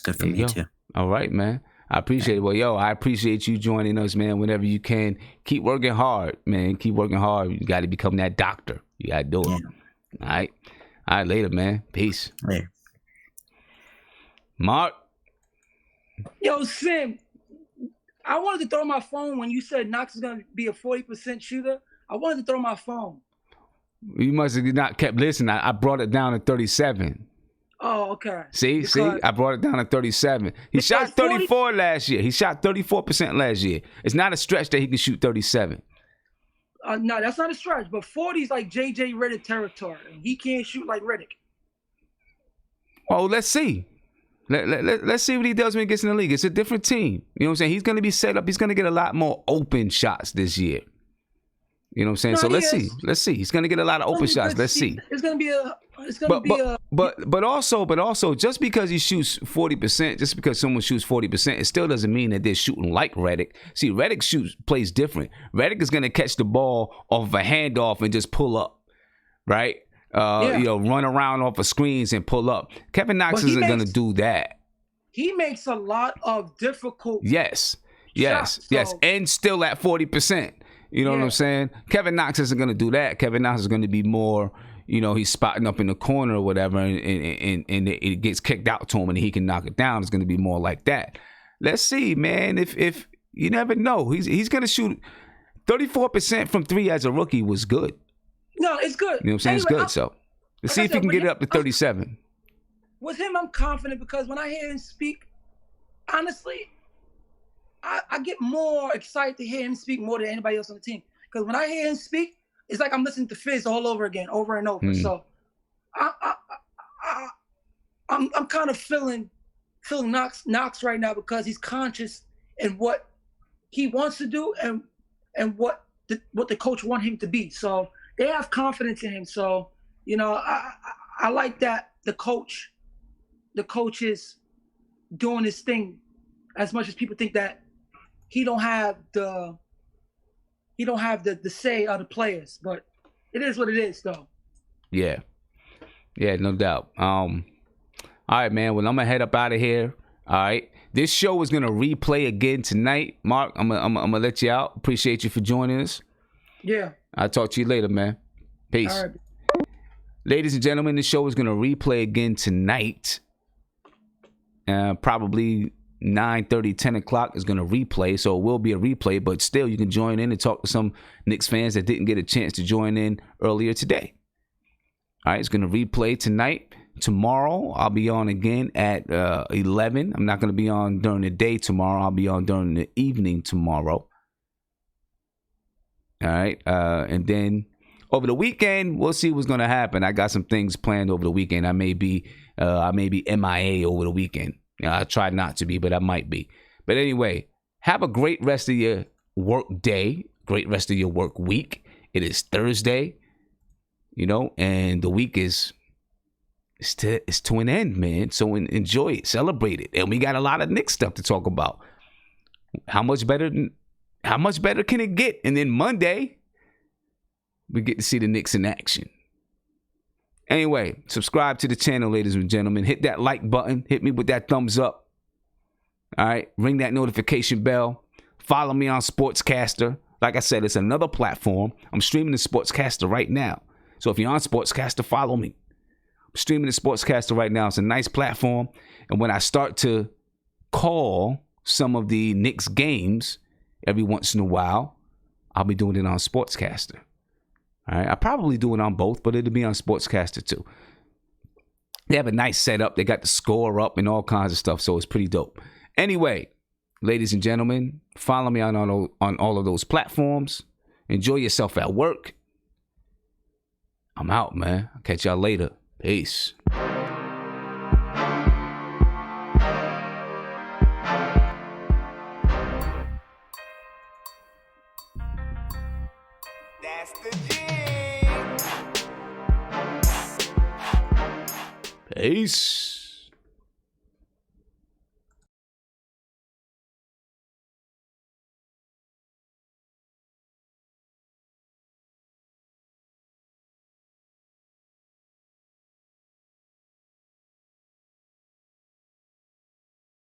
good for me too. All right, man. I appreciate it. Well, I appreciate you joining us, man. Whenever you can, keep working hard, man. Keep working hard. You got to become that doctor. You got to do it. All right. All right, later, man. Peace. Later. Mark. Yo, Sim, I wanted to throw my phone when you said Knox is going to be a 40% shooter. I wanted to throw my phone. You must have not kept listening. I brought it down to 37. Oh, okay. See, I brought it down to 37. He shot 34 last year. He shot 34% last year. It's not a stretch that he can shoot 37. No, that's not a stretch. But 40 is like JJ Redick territory. He can't shoot like Redick. Oh, let's see. Let's see what he does when he gets in the league. It's a different team. You know what I'm saying? He's going to be set up. He's going to get a lot more open shots this year. You know what I'm saying? No, So let's see. Let's see. He's gonna get a lot of open shots. Let's see. It's gonna be a. But also, just because he shoots 40%, just because someone shoots 40%, it still doesn't mean that they're shooting like Redick. See, Redick plays different. Redick is gonna catch the ball off of a handoff and just pull up, right? Run around off of screens and pull up. Kevin Knox isn't gonna do that. He makes a lot of difficult. Yes, shots, and still at 40%. You know what I'm saying? Kevin Knox isn't going to do that. Kevin Knox is going to be more, he's spotting up in the corner or whatever, and it gets kicked out to him and he can knock it down. It's going to be more like that. Let's see, man. If you never know, he's going to shoot 34% from 3 as a rookie was good. No, it's good. You know what I'm saying? It's good. So let's see if he can get it up to 37. With him, I'm confident because when I hear him speak, honestly, I get more excited to hear him speak more than anybody else on the team. Because when I hear him speak, it's like I'm listening to Fizz all over again, over and over. So I'm kind of feeling Knox right now because he's conscious in what he wants to do and what the coach want him to be. So they have confidence in him. So I like that the coach is doing his thing as much as people think that he don't have the say of the players, but it is what it is, though. Yeah, no doubt. All right, man. Well, I'm gonna head up out of here. All right, this show is gonna replay again tonight. Mark, I'm gonna let you out. Appreciate you for joining us. Yeah. I'll talk to you later, man. Peace. All right. Ladies and gentlemen, this show is gonna replay again tonight. Probably 9:30, 10 o'clock is going to replay, so it will be a replay, but still you can join in and talk to some Knicks fans that didn't get a chance to join in earlier today. All right, it's going to replay tonight. Tomorrow, I'll be on again at 11. I'm not going to be on during the day tomorrow. I'll be on during the evening tomorrow. All right, and then over the weekend, we'll see what's going to happen. I got some things planned over the weekend. I may be MIA over the weekend. I try not to be, but I might be. But anyway, Have a great rest of your work day, great rest of your work week. It is Thursday, and the week is to an end, man. So enjoy it, celebrate it. And we got a lot of Knicks stuff to talk about. How much better can it get? And then Monday, we get to see the Knicks in action. Anyway, subscribe to the channel, ladies and gentlemen. Hit that like button. Hit me with that thumbs up. All right, ring that notification bell. Follow me on Sportscaster. Like I said, it's another platform. I'm streaming the Sportscaster right now. So if you're on Sportscaster, follow me. I'm streaming the Sportscaster right now. It's a nice platform. And when I start to call some of the Knicks games every once in a while, I'll be doing it on Sportscaster. All right, I probably do it on both, but it'll be on Sportscaster too. They have a nice setup. They got the score up and all kinds of stuff, so it's pretty dope. Anyway, ladies and gentlemen, follow me on all of those platforms. Enjoy yourself at work. I'm out, man. I'll catch y'all later. Peace. That's the G. Peace.